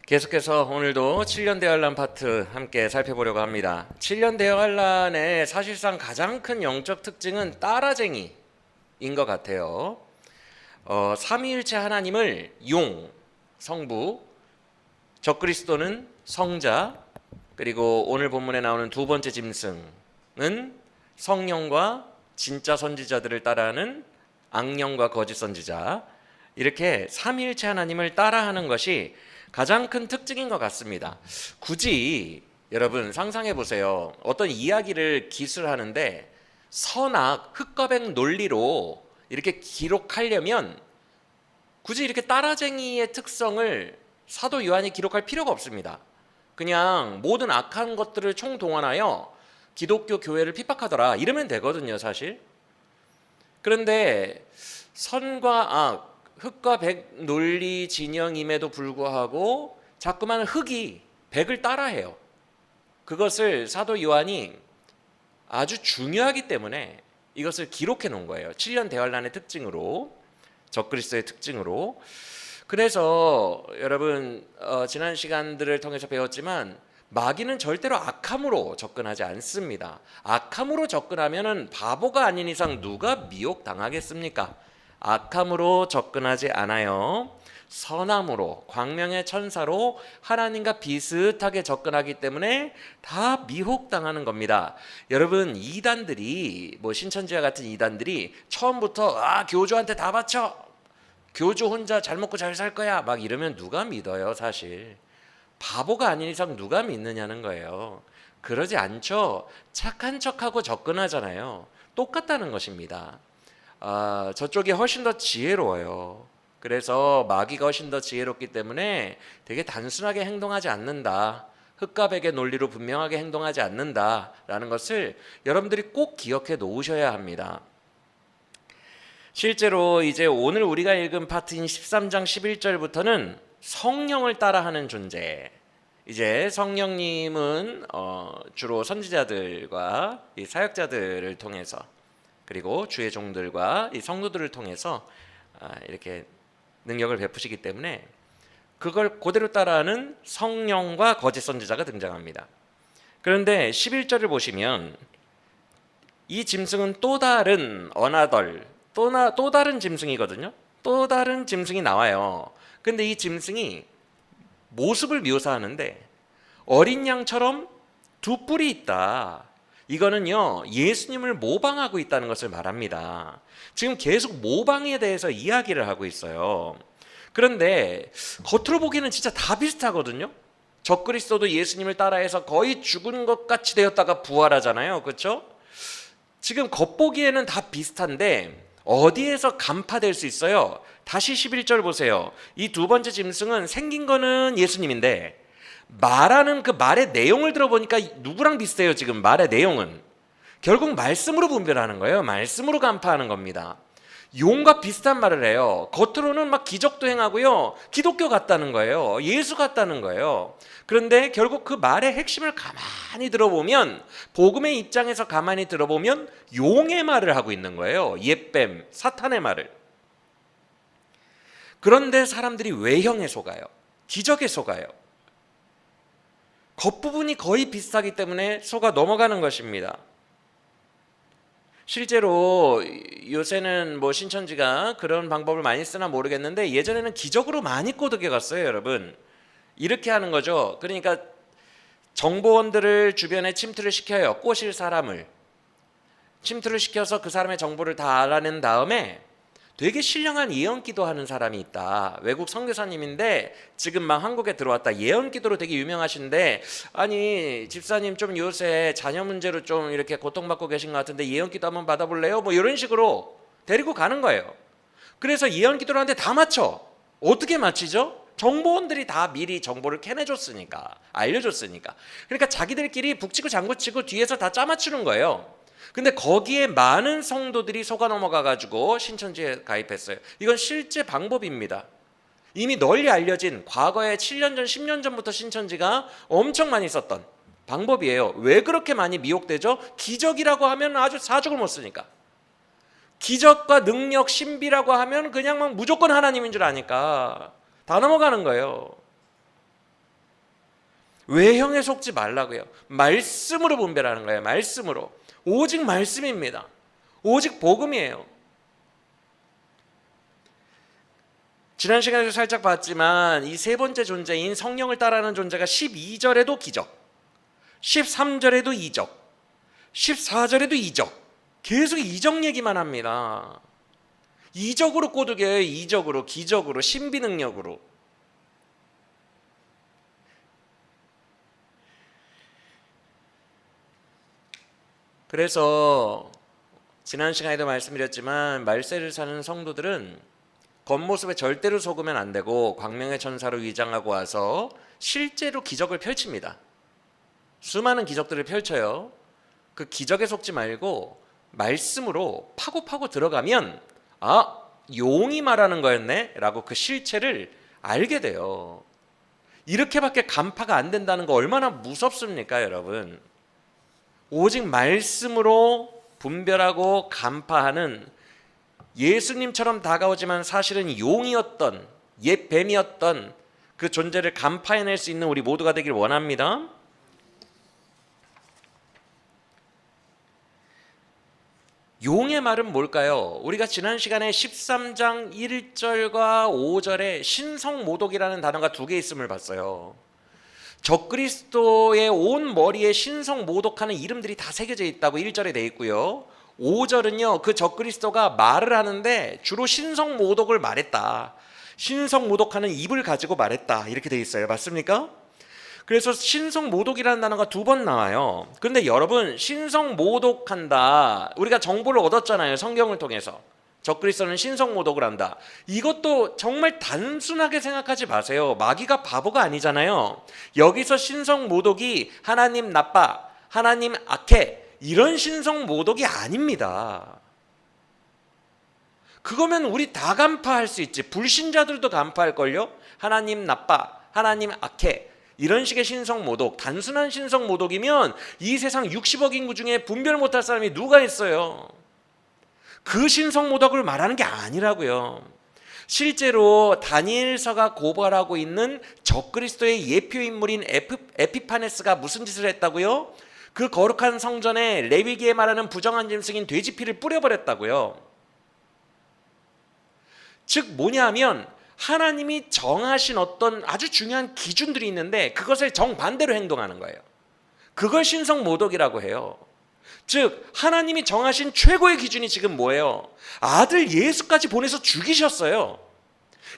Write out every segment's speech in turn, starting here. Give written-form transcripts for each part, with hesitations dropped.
계속해서 오늘도 7년 대환란 파트 함께 살펴보려고 합니다. 7년 대환란의 사실상 가장 큰 영적 특징은 따라쟁이인 것 같아요. 삼위일체 하나님을 용, 성부, 적그리스도는 성자, 그리고 오늘 본문에 나오는 두 번째 짐승은 성령과 진짜 선지자들을 따라하는 악령과 거짓 선지자, 이렇게 삼위일체 하나님을 따라하는 것이 가장 큰 특징인 것 같습니다. 굳이 여러분 상상해 보세요. 어떤 이야기를 기술하는데 선악, 흑과 백 논리로 이렇게 기록하려면 굳이 이렇게 따라쟁이의 특성을 사도 요한이 기록할 필요가 없습니다. 그냥 모든 악한 것들을 총동원하여 기독교 교회를 핍박하더라 이러면 되거든요, 사실. 그런데 선과 악, 흑과 백 논리 진영임에도 불구하고 자꾸만 흑이 백을 따라해요. 그것을 사도 요한이 아주 중요하기 때문에 이것을 기록해 놓은 거예요. 7년 대환란의 특징으로, 적그리스도의 특징으로. 그래서 여러분 지난 시간들을 통해서 배웠지만 마귀는 절대로 악함으로 접근하지 않습니다. 악함으로 접근하면은 바보가 아닌 이상 누가 미혹당하겠습니까? 악함으로 접근하지 않아요. 선함으로, 광명의 천사로 하나님과 비슷하게 접근하기 때문에 다 미혹당하는 겁니다. 여러분, 이단들이, 신천지와 같은 이단들이 처음부터 교주한테 다 바쳐, 교주 혼자 잘 먹고 잘 살 거야, 막 이러면 누가 믿어요? 사실 바보가 아닌 이상 누가 믿느냐는 거예요. 그러지 않죠. 착한 척하고 접근하잖아요. 똑같다는 것입니다. 저쪽이 훨씬 더 지혜로워요. 그래서 마귀가 훨씬 더 지혜롭기 때문에 되게 단순하게 행동하지 않는다. 흑과 백의 논리로 분명하게 행동하지 않는다라는 것을 여러분들이 꼭 기억해 놓으셔야 합니다. 실제로 이제 오늘 우리가 읽은 파트인 13장 11절부터는 성령을 따라하는 존재. 이제 성령님은 주로 선지자들과 이 사역자들을 통해서, 그리고 주의 종들과 이 성도들을 통해서 이렇게 능력을 베푸시기 때문에 그걸 그대로 따라하는 성령과 거짓 선지자가 등장합니다. 그런데 11절을 보시면 이 짐승은 또 다른 또 다른 짐승이거든요. 또 다른 짐승이 나와요. 근데 이 짐승이 모습을 묘사하는데 어린 양처럼 두 뿔이 있다. 이거는요, 예수님을 모방하고 있다는 것을 말합니다. 지금 계속 모방에 대해서 이야기를 하고 있어요. 그런데 겉으로 보기에는 진짜 다 비슷하거든요. 적그리스도도 예수님을 따라해서 거의 죽은 것 같이 되었다가 부활하잖아요. 그렇죠? 지금 겉보기에는 다 비슷한데 어디에서 간파될 수 있어요? 다시 11절 보세요. 이 두 번째 짐승은 생긴 거는 예수님인데 말하는 그 말의 내용을 들어보니까 누구랑 비슷해요? 지금 말의 내용은 결국 말씀으로 분별하는 거예요. 말씀으로 간파하는 겁니다. 용과 비슷한 말을 해요. 겉으로는 막 기적도 행하고요, 기독교 같다는 거예요. 예수 같다는 거예요. 그런데 결국 그 말의 핵심을 가만히 들어보면, 복음의 입장에서 가만히 들어보면 용의 말을 하고 있는 거예요. 옛뱀, 사탄의 말을. 그런데 사람들이 외형에 속아요. 기적에 속아요. 겉부분이 거의 비슷하기 때문에 속아 넘어가는 것입니다. 실제로 요새는 신천지가 그런 방법을 많이 쓰나 모르겠는데 예전에는 기적으로 많이 꼬드겨 갔어요, 여러분. 이렇게 하는 거죠. 그러니까 정보원들을 주변에 침투를 시켜요. 꼬실 사람을 침투를 시켜서 그 사람의 정보를 다 알아낸 다음에 되게 신령한 예언기도 하는 사람이 있다. 외국 선교사님인데 지금 막 한국에 들어왔다. 예언기도로 되게 유명하신데, 아니 집사님 좀 요새 자녀 문제로 좀 이렇게 고통받고 계신 것 같은데 예언기도 한번 받아볼래요? 이런 식으로 데리고 가는 거예요. 그래서 예언기도를 하는데 다 맞춰. 어떻게 맞히죠? 정보원들이 다 미리 정보를 캐내줬으니까, 알려줬으니까. 그러니까 자기들끼리 북치고 장구치고 뒤에서 다 짜맞추는 거예요. 근데 거기에 많은 성도들이 속아 넘어가가지고 신천지에 가입했어요. 이건 실제 방법입니다. 이미 널리 알려진, 과거에 7년 전, 10년 전부터 신천지가 엄청 많이 썼던 방법이에요. 왜 그렇게 많이 미혹되죠? 기적이라고 하면 아주 사족을 못 쓰니까. 기적과 능력, 신비라고 하면 그냥 막 무조건 하나님인 줄 아니까 다 넘어가는 거예요. 외형에 속지 말라고요. 말씀으로 분별하는 거예요. 말씀으로. 오직 말씀입니다. 오직 복음이에요. 지난 시간에도 살짝 봤지만 이 세 번째 존재인 성령을 따라하는 존재가 12절에도 기적, 13절에도 이적, 14절에도 이적, 계속 이적 얘기만 합니다. 이적으로 꼬드겨요. 이적으로, 기적으로, 신비능력으로. 그래서 지난 시간에도 말씀드렸지만 말세를 사는 성도들은 겉모습에 절대로 속으면 안 되고 광명의 천사로 위장하고 와서 실제로 기적을 펼칩니다. 수많은 기적들을 펼쳐요. 그 기적에 속지 말고 말씀으로 파고 들어가면 아, 용이 말하는 거였네 라고 그 실체를 알게 돼요. 이렇게밖에 간파가 안 된다는 거 얼마나 무섭습니까, 여러분? 오직 말씀으로 분별하고 간파하는 예수님처럼 다가오지만 사실은 용이었던, 옛 뱀이었던 그 존재를 간파해낼 수 있는 우리 모두가 되길 원합니다. 용의 말은 뭘까요? 우리가 지난 시간에 13장 1절과 5절에 신성모독이라는 단어가 두 개 있음을 봤어요. 적그리스도의 온 머리에 신성모독하는 이름들이 다 새겨져 있다고 1절에 돼 있고요. 5절은요, 그 적그리스도가 말을 하는데 주로 신성모독을 말했다. 신성모독하는 입을 가지고 말했다. 이렇게 돼 있어요. 맞습니까? 그래서 신성모독이라는 단어가 두 번 나와요. 그런데 여러분, 신성모독한다, 우리가 정보를 얻었잖아요. 성경을 통해서. 적그리스도는 신성모독을 한다. 이것도 정말 단순하게 생각하지 마세요. 마귀가 바보가 아니잖아요. 여기서 신성모독이 하나님 나빠, 하나님 악해, 이런 신성모독이 아닙니다. 그거면 우리 다 간파할 수 있지. 불신자들도 간파할걸요. 하나님 나빠, 하나님 악해, 이런 식의 신성모독, 단순한 신성모독이면 이 세상 60억 인구 중에 분별 못할 사람이 누가 있어요? 그 신성모독을 말하는 게 아니라고요. 실제로 다니엘서가 고발하고 있는 적그리스도의 예표 인물인 에피파네스가 무슨 짓을 했다고요? 그 거룩한 성전에 레위기에 말하는 부정한 짐승인 돼지 피를 뿌려버렸다고요. 즉 뭐냐면 하나님이 정하신 어떤 아주 중요한 기준들이 있는데 그것을 정반대로 행동하는 거예요. 그걸 신성모독이라고 해요. 즉 하나님이 정하신 최고의 기준이 지금 뭐예요? 아들 예수까지 보내서 죽이셨어요.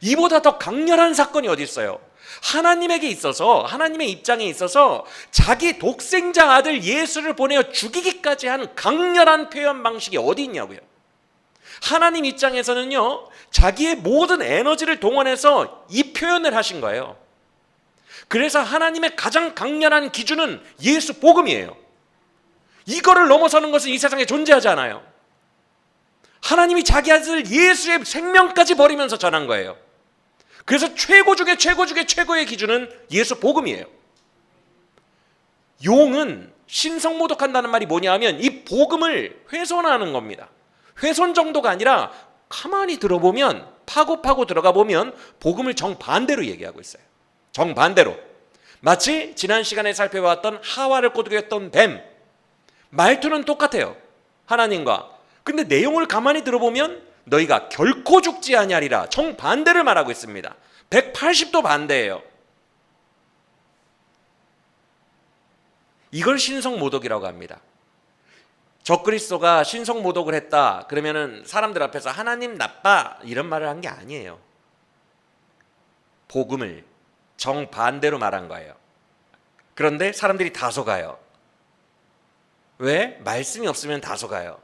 이보다 더 강렬한 사건이 어디 있어요? 하나님에게 있어서, 하나님의 입장에 있어서 자기 독생자 아들 예수를 보내어 죽이기까지 한 강렬한 표현 방식이 어디 있냐고요. 하나님 입장에서는요, 자기의 모든 에너지를 동원해서 이 표현을 하신 거예요. 그래서 하나님의 가장 강렬한 기준은 예수 복음이에요. 이거를 넘어서는 것은 이 세상에 존재하지 않아요. 하나님이 자기 아들 예수의 생명까지 버리면서 전한 거예요. 그래서 최고 중에 최고의 기준은 예수 복음이에요. 용은 신성모독한다는 말이 뭐냐 하면 이 복음을 훼손하는 겁니다. 훼손 정도가 아니라 가만히 들어보면, 파고 들어가 보면 복음을 정반대로 얘기하고 있어요. 정반대로. 마치 지난 시간에 살펴봤던 하와를 꼬드겼던 뱀, 말투는 똑같아요. 하나님과. 근데 내용을 가만히 들어보면 너희가 결코 죽지 아니하리라, 정반대를 말하고 있습니다. 180도 반대예요. 이걸 신성모독이라고 합니다. 적그리스도가 신성모독을 했다 그러면은 사람들 앞에서 하나님 나빠 이런 말을 한 게 아니에요. 복음을 정반대로 말한 거예요. 그런데 사람들이 다 속아요. 왜? 말씀이 없으면 다 속아요.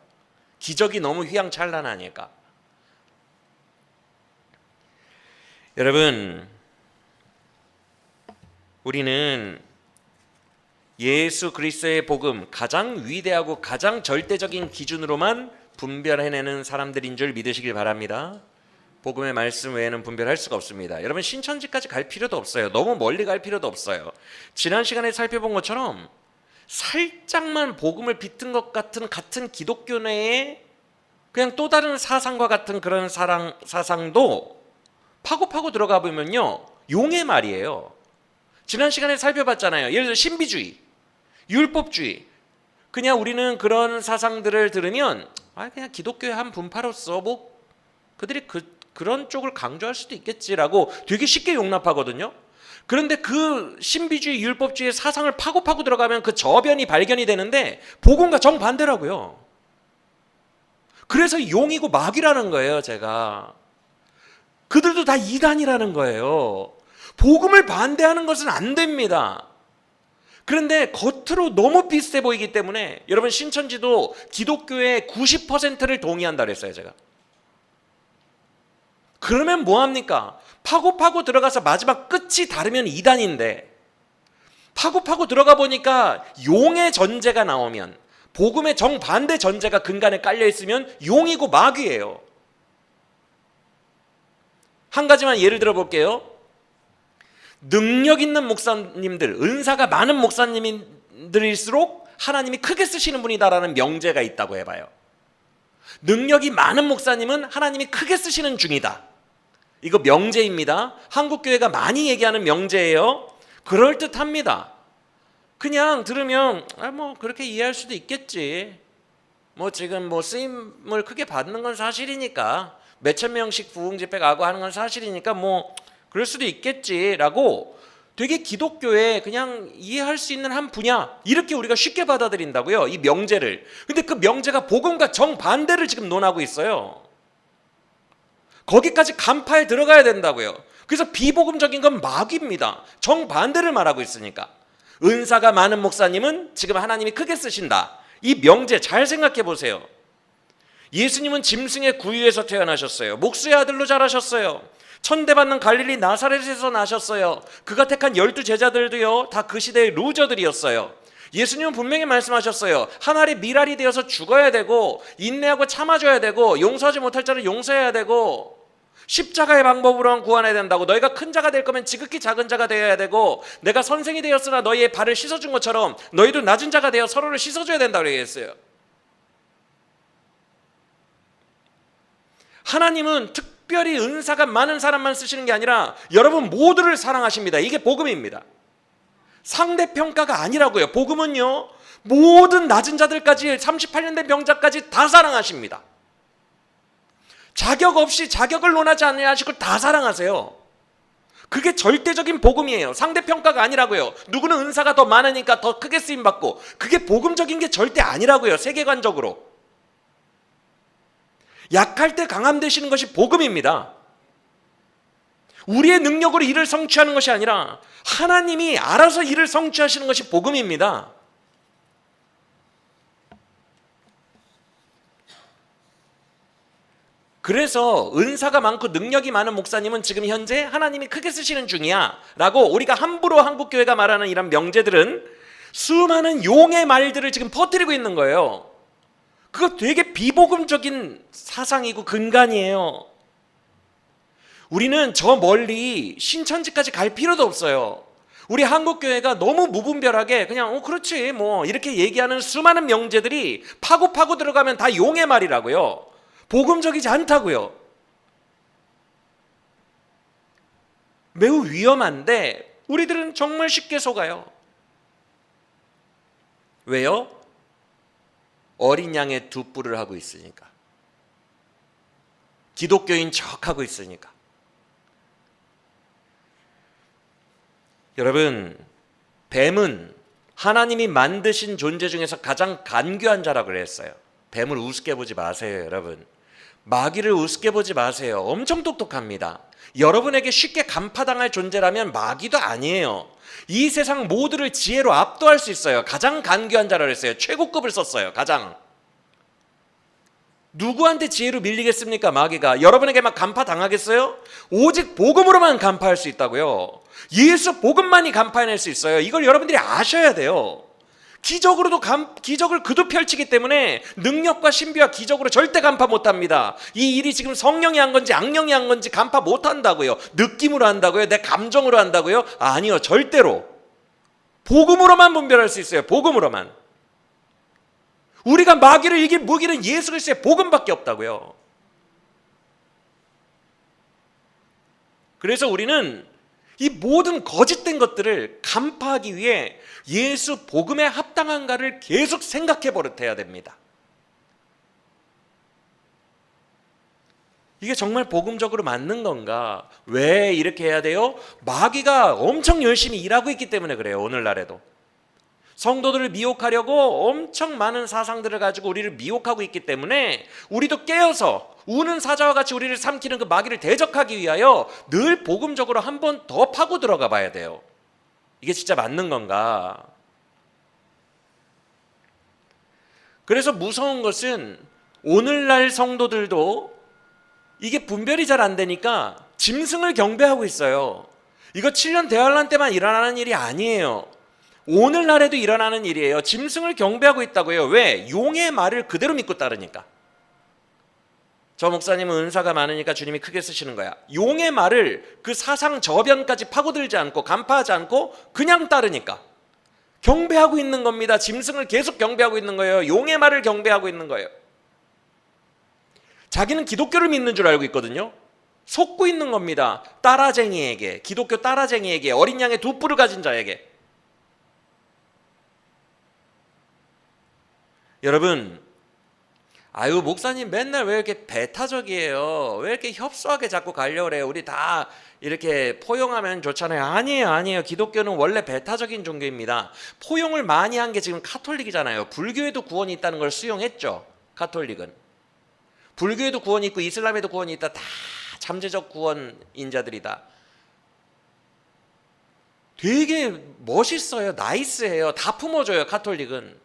기적이 너무 휘황찬란하니까. 여러분, 우리는 예수 그리스도의 복음, 가장 위대하고 가장 절대적인 기준으로만 분별해내는 사람들인 줄 믿으시길 바랍니다. 복음의 말씀 외에는 분별할 수가 없습니다. 여러분, 신천지까지 갈 필요도 없어요. 너무 멀리 갈 필요도 없어요. 지난 시간에 살펴본 것처럼 살짝만 복음을 비튼 것 같은 기독교 내에 그냥 또 다른 사상과 같은 그런 사상도 파고 들어가 보면요, 용의 말이에요. 지난 시간에 살펴봤잖아요. 예를 들어 신비주의, 율법주의. 그냥 우리는 그런 사상들을 들으면 그냥 기독교의 한 분파로서 뭐 그들이 그런 쪽을 강조할 수도 있겠지라고 되게 쉽게 용납하거든요. 그런데 그 신비주의, 율법주의의 사상을 파고 들어가면 그 저변이 발견이 되는데 복음과 정반대라고요. 그래서 용이고 마귀라는 거예요, 제가. 그들도 다 이단이라는 거예요. 복음을 반대하는 것은 안 됩니다. 그런데 겉으로 너무 비슷해 보이기 때문에 여러분 신천지도 기독교의 90%를 동의한다 그랬어요, 제가. 그러면 뭐합니까? 파고 들어가서 마지막 끝이 다르면 이단인데 파고 들어가 보니까 용의 전제가 나오면 복음의 정반대 전제가 근간에 깔려 있으면 용이고 마귀예요. 한 가지만 예를 들어 볼게요. 능력 있는 목사님들, 은사가 많은 목사님들일수록 하나님이 크게 쓰시는 분이다라는 명제가 있다고 해봐요. 능력이 많은 목사님은 하나님이 크게 쓰시는 중이다. 이거 명제입니다. 한국교회가 많이 얘기하는 명제예요. 그럴듯합니다. 그냥 들으면 뭐 그렇게 이해할 수도 있겠지. 뭐 지금 뭐 쓰임을 크게 받는 건 사실이니까 몇천 명씩 부흥 집회 가고 하는 건 사실이니까 뭐 그럴 수도 있겠지라고 되게 기독교에 그냥 이해할 수 있는 한 분야 이렇게 우리가 쉽게 받아들인다고요, 이 명제를. 근데 그 명제가 복음과 정반대를 지금 논하고 있어요. 거기까지 간파에 들어가야 된다고요. 그래서 비복음적인 건 마귀입니다. 정반대를 말하고 있으니까. 은사가 많은 목사님은 지금 하나님이 크게 쓰신다. 이 명제 잘 생각해 보세요. 예수님은 짐승의 구유에서 태어나셨어요. 목수의 아들로 자라셨어요. 천대받는 갈릴리 나사렛에서 나셨어요. 그가 택한 12 제자들도요 다 그 시대의 루저들이었어요. 예수님은 분명히 말씀하셨어요. 한 알이 밀알이 되어서 죽어야 되고 인내하고 참아줘야 되고 용서하지 못할 자를 용서해야 되고 십자가의 방법으로만 구원해야 된다고. 너희가 큰 자가 될 거면 지극히 작은 자가 되어야 되고 내가 선생이 되었으나 너희의 발을 씻어준 것처럼 너희도 낮은 자가 되어 서로를 씻어줘야 된다고 얘기했어요. 하나님은 특별히 은사가 많은 사람만 쓰시는 게 아니라 여러분 모두를 사랑하십니다. 이게 복음입니다. 상대평가가 아니라고요. 복음은요 모든 낮은 자들까지 38년 된 병자까지 다 사랑하십니다. 자격 없이 자격을 논하지 않으시고 다 사랑하세요. 그게 절대적인 복음이에요. 상대평가가 아니라고요. 누구는 은사가 더 많으니까 더 크게 쓰임받고, 그게 복음적인 게 절대 아니라고요. 세계관적으로. 약할 때 강함 되시는 것이 복음입니다. 우리의 능력으로 일을 성취하는 것이 아니라 하나님이 알아서 일을 성취하시는 것이 복음입니다. 그래서 은사가 많고 능력이 많은 목사님은 지금 현재 하나님이 크게 쓰시는 중이야 라고 우리가 함부로 한국교회가 말하는 이런 명제들은 수많은 용의 말들을 지금 퍼뜨리고 있는 거예요. 그거 되게 비복음적인 사상이고 근간이에요. 우리는 저 멀리 신천지까지 갈 필요도 없어요. 우리 한국교회가 너무 무분별하게 그냥 그렇지 뭐 이렇게 얘기하는 수많은 명제들이 파고 들어가면 다 용의 말이라고요. 복음적이지 않다고요. 매우 위험한데 우리들은 정말 쉽게 속아요. 왜요? 어린 양의 두 뿔을 하고 있으니까. 기독교인 척하고 있으니까. 여러분, 뱀은 하나님이 만드신 존재 중에서 가장 간교한 자라고 그랬어요. 뱀을 우습게 보지 마세요, 여러분. 마귀를 우습게 보지 마세요. 엄청 똑똑합니다. 여러분에게 쉽게 간파당할 존재라면 마귀도 아니에요. 이 세상 모두를 지혜로 압도할 수 있어요. 가장 간교한 자라고 했어요. 최고급을 썼어요. 가장. 누구한테 지혜로 밀리겠습니까? 마귀가. 여러분에게 막 간파당하겠어요? 오직 복음으로만 간파할 수 있다고요. 예수 복음만이 간파해낼 수 있어요. 이걸 여러분들이 아셔야 돼요. 기적으로도 기적을 그도 펼치기 때문에 능력과 신비와 기적으로 절대 간파 못합니다. 이 일이 지금 성령이 한 건지 악령이 한 건지 간파 못한다고요. 느낌으로 한다고요? 내 감정으로 한다고요? 아니요, 절대로. 복음으로만 분별할 수 있어요. 복음으로만. 우리가 마귀를 이길 무기는 예수 그리스도의 복음밖에 없다고요. 그래서 우리는 이 모든 거짓된 것들을 간파하기 위해 예수 복음에 합당한가를 계속 생각해 버릇해야 됩니다. 이게 정말 복음적으로 맞는 건가? 왜 이렇게 해야 돼요? 마귀가 엄청 열심히 일하고 있기 때문에 그래요. 오늘날에도 성도들을 미혹하려고 엄청 많은 사상들을 가지고 우리를 미혹하고 있기 때문에 우리도 깨어서 우는 사자와 같이 우리를 삼키는 그 마귀를 대적하기 위하여 늘 복음적으로 한 번 더 파고 들어가 봐야 돼요. 이게 진짜 맞는 건가? 그래서 무서운 것은 오늘날 성도들도 이게 분별이 잘 안 되니까 짐승을 경배하고 있어요. 이거 7년 대환란 때만 일어나는 일이 아니에요. 오늘날에도 일어나는 일이에요. 짐승을 경배하고 있다고요. 왜? 용의 말을 그대로 믿고 따르니까. 저 목사님은 은사가 많으니까 주님이 크게 쓰시는 거야. 용의 말을 그 사상 저변까지 파고들지 않고 간파하지 않고 그냥 따르니까 경배하고 있는 겁니다. 짐승을 계속 경배하고 있는 거예요. 용의 말을 경배하고 있는 거예요. 자기는 기독교를 믿는 줄 알고 있거든요. 속고 있는 겁니다. 따라쟁이에게, 기독교 따라쟁이에게, 어린 양의 두 뿔을 가진 자에게. 여러분, 아유 목사님 맨날 왜 이렇게 배타적이에요? 왜 이렇게 협소하게 자꾸 가려고 그래요? 우리 다 이렇게 포용하면 좋잖아요. 아니에요. 기독교는 원래 배타적인 종교입니다. 포용을 많이 한 게 지금 카톨릭이잖아요. 불교에도 구원이 있다는 걸 수용했죠. 카톨릭은. 불교에도 구원이 있고 이슬람에도 구원이 있다. 다 잠재적 구원인자들이다. 되게 멋있어요. 나이스해요. 다 품어줘요. 카톨릭은.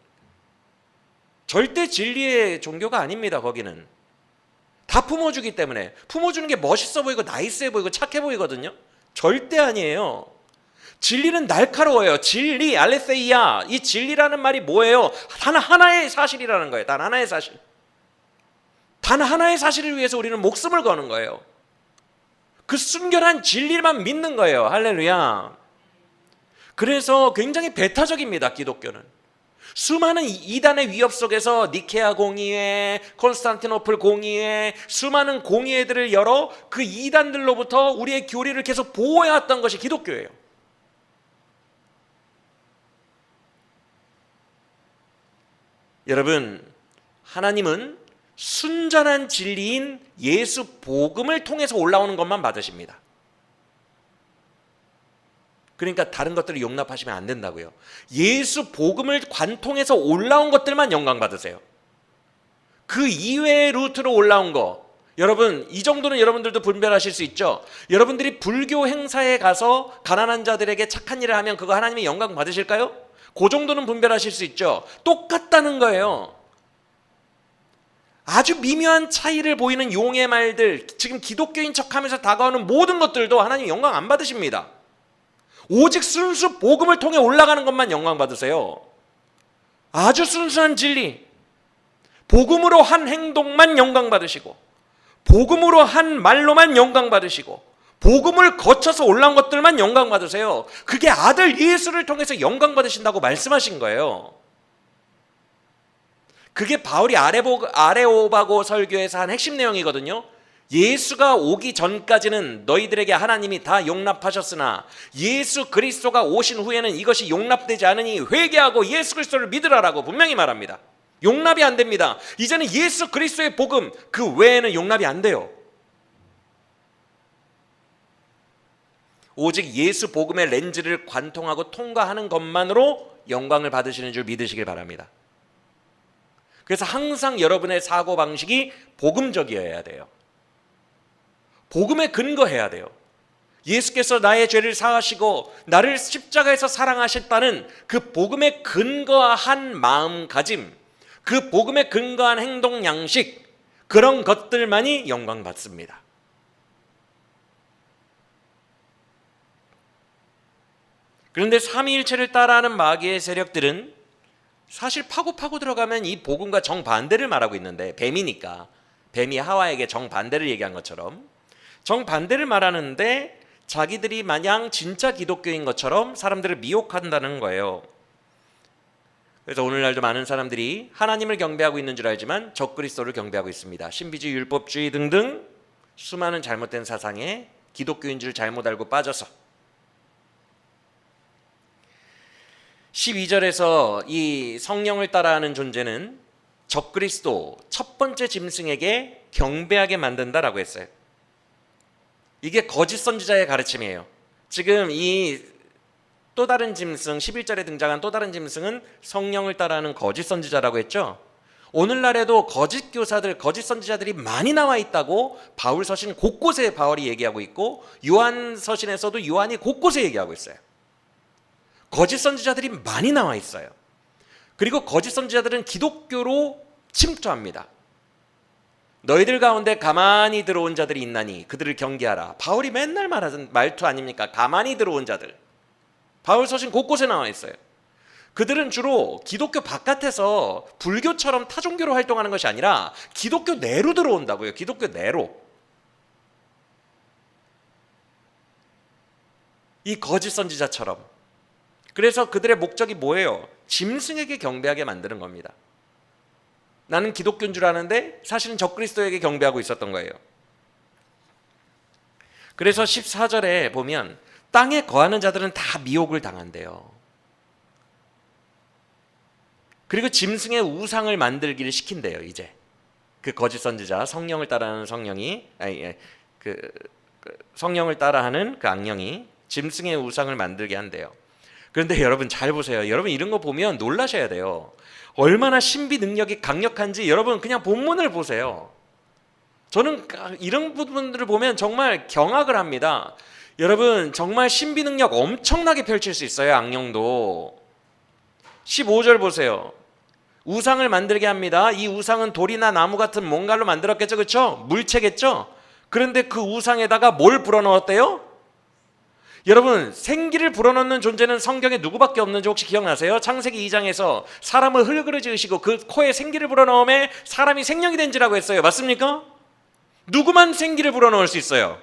절대 진리의 종교가 아닙니다. 거기는. 다 품어주기 때문에. 품어주는 게 멋있어 보이고 나이스해 보이고 착해 보이거든요. 절대 아니에요. 진리는 날카로워요. 진리, 알레세이야. 이 진리라는 말이 뭐예요? 단 하나의 사실이라는 거예요. 단 하나의 사실. 단 하나의 사실을 위해서 우리는 목숨을 거는 거예요. 그 순결한 진리만 믿는 거예요. 할렐루야. 그래서 굉장히 배타적입니다. 기독교는. 수많은 이단의 위협 속에서 니케아 공의회, 콘스탄티노플 공의회, 수많은 공의회들을 열어 그 이단들로부터 우리의 교리를 계속 보호해왔던 것이 기독교예요. 여러분, 하나님은 순전한 진리인 예수 복음을 통해서 올라오는 것만 받으십니다. 그러니까 다른 것들을 용납하시면 안 된다고요. 예수 복음을 관통해서 올라온 것들만 영광 받으세요. 그 이외의 루트로 올라온 거, 여러분 이 정도는 여러분들도 분별하실 수 있죠. 여러분들이 불교 행사에 가서 가난한 자들에게 착한 일을 하면 그거 하나님의 영광 받으실까요? 그 정도는 분별하실 수 있죠. 똑같다는 거예요. 아주 미묘한 차이를 보이는 용의 말들, 지금 기독교인 척하면서 다가오는 모든 것들도 하나님 영광 안 받으십니다. 오직 순수 복음을 통해 올라가는 것만 영광 받으세요. 아주 순수한 진리, 복음으로 한 행동만 영광 받으시고, 복음으로 한 말로만 영광 받으시고, 복음을 거쳐서 올라온 것들만 영광 받으세요. 그게 아들 예수를 통해서 영광 받으신다고 말씀하신 거예요. 그게 바울이 아레오바고 설교에서 한 핵심 내용이거든요. 예수가 오기 전까지는 너희들에게 하나님이 다 용납하셨으나 예수 그리스도가 오신 후에는 이것이 용납되지 않으니 회개하고 예수 그리스도를 믿으라라고 분명히 말합니다. 용납이 안 됩니다. 이제는 예수 그리스도의 복음 그 외에는 용납이 안 돼요. 오직 예수 복음의 렌즈를 관통하고 통과하는 것만으로 영광을 받으시는 줄 믿으시길 바랍니다. 그래서 항상 여러분의 사고방식이 복음적이어야 돼요. 복음에 근거해야 돼요. 예수께서 나의 죄를 사하시고 나를 십자가에서 사랑하셨다는 그 복음에 근거한 마음가짐, 그 복음에 근거한 행동 양식, 그런 것들만이 영광 받습니다. 그런데 삼위일체를 따라하는 마귀의 세력들은 사실 파고 들어가면 이 복음과 정반대를 말하고 있는데, 뱀이니까 뱀이 하와에게 정반대를 얘기한 것처럼 정반대를 말하는데 자기들이 마냥 진짜 기독교인 것처럼 사람들을 미혹한다는 거예요. 그래서 오늘날도 많은 사람들이 하나님을 경배하고 있는 줄 알지만 적그리스도를 경배하고 있습니다. 신비주의, 율법주의 등등 수많은 잘못된 사상에 기독교인 줄 잘못 알고 빠져서 12절에서 이 성령을 따라하는 존재는 적그리스도 첫 번째 짐승에게 경배하게 만든다라고 했어요. 이게 거짓 선지자의 가르침이에요. 지금 이 또 다른 짐승, 11절에 등장한 또 다른 짐승은 성령을 따라하는 거짓 선지자라고 했죠. 오늘날에도 거짓 교사들, 거짓 선지자들이 많이 나와 있다고 바울 서신 곳곳에 바울이 얘기하고 있고, 요한 서신에서도 요한이 곳곳에 얘기하고 있어요. 거짓 선지자들이 많이 나와 있어요. 그리고 거짓 선지자들은 기독교로 침투합니다. 너희들 가운데 가만히 들어온 자들이 있나니 그들을 경계하라. 바울이 맨날 말하던 말투 아닙니까? 가만히 들어온 자들. 바울 서신 곳곳에 나와 있어요. 그들은 주로 기독교 바깥에서 불교처럼 타종교로 활동하는 것이 아니라 기독교 내로 들어온다고요. 기독교 내로. 이 거짓 선지자처럼. 그래서 그들의 목적이 뭐예요? 짐승에게 경배하게 만드는 겁니다. 나는 기독교인 줄 아는데 사실은 적그리스도에게 경배하고 있었던 거예요. 그래서 14절에 보면 땅에 거하는 자들은 다 미혹을 당한대요. 그리고 짐승의 우상을 만들기를 시킨대요. 이제 그 거짓 선지자, 성령을 따라하는 성령이 성령을 따라하는 그 악령이 짐승의 우상을 만들게 한대요. 그런데 여러분 잘 보세요. 여러분 이런 거 보면 놀라셔야 돼요. 얼마나 신비 능력이 강력한지 여러분 그냥 본문을 보세요. 저는 이런 부분들을 보면 정말 경악을 합니다. 여러분 정말 신비 능력 엄청나게 펼칠 수 있어요. 악령도. 15절 보세요. 우상을 만들게 합니다. 이 우상은 돌이나 나무 같은 뭔가로 만들었겠죠. 그렇죠? 물체겠죠? 그런데 그 우상에다가 뭘 불어넣었대요? 여러분 생기를 불어넣는 존재는 성경에 누구밖에 없는지 혹시 기억나세요? 창세기 2장에서 사람을 흙으로 지으시고 그 코에 생기를 불어넣음에 사람이 생명이 된지라고 했어요. 맞습니까? 누구만 생기를 불어넣을 수 있어요?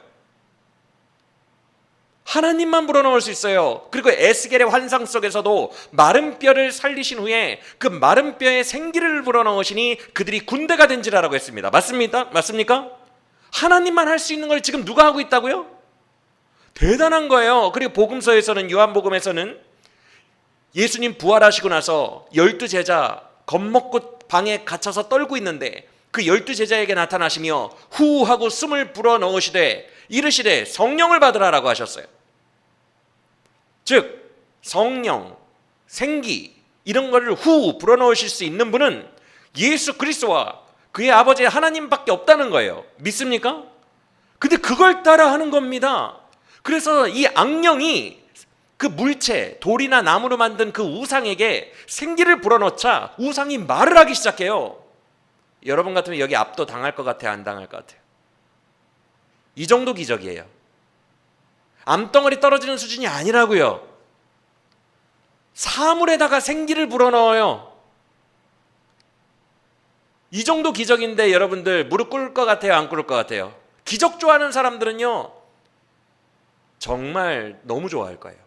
하나님만 불어넣을 수 있어요. 그리고 에스겔의 환상 속에서도 마른 뼈를 살리신 후에 그 마른 뼈에 생기를 불어넣으시니 그들이 군대가 된지라고 했습니다. 맞습니까? 하나님만 할 수 있는 걸 지금 누가 하고 있다고요? 대단한 거예요. 그리고 복음서에서는, 요한복음에서는 예수님 부활하시고 나서 12제자 겁먹고 방에 갇혀서 떨고 있는데 그 12제자에게 나타나시며 후 하고 숨을 불어넣으시되 이르시되 성령을 받으라라고 하셨어요. 즉 성령, 생기 이런 거를 후 불어넣으실 수 있는 분은 예수 그리스도와 그의 아버지 하나님밖에 없다는 거예요. 믿습니까? 근데 그걸 따라 하는 겁니다. 그래서 이 악령이 그 물체, 돌이나 나무로 만든 그 우상에게 생기를 불어넣자 우상이 말을 하기 시작해요. 여러분 같으면 여기 압도 당할 것 같아요? 안 당할 것 같아요? 이 정도 기적이에요. 암덩어리 떨어지는 수준이 아니라고요. 사물에다가 생기를 불어넣어요. 이 정도 기적인데 여러분들 무릎 꿇을 것 같아요? 안 꿇을 것 같아요? 기적 좋아하는 사람들은요 정말 너무 좋아할 거예요.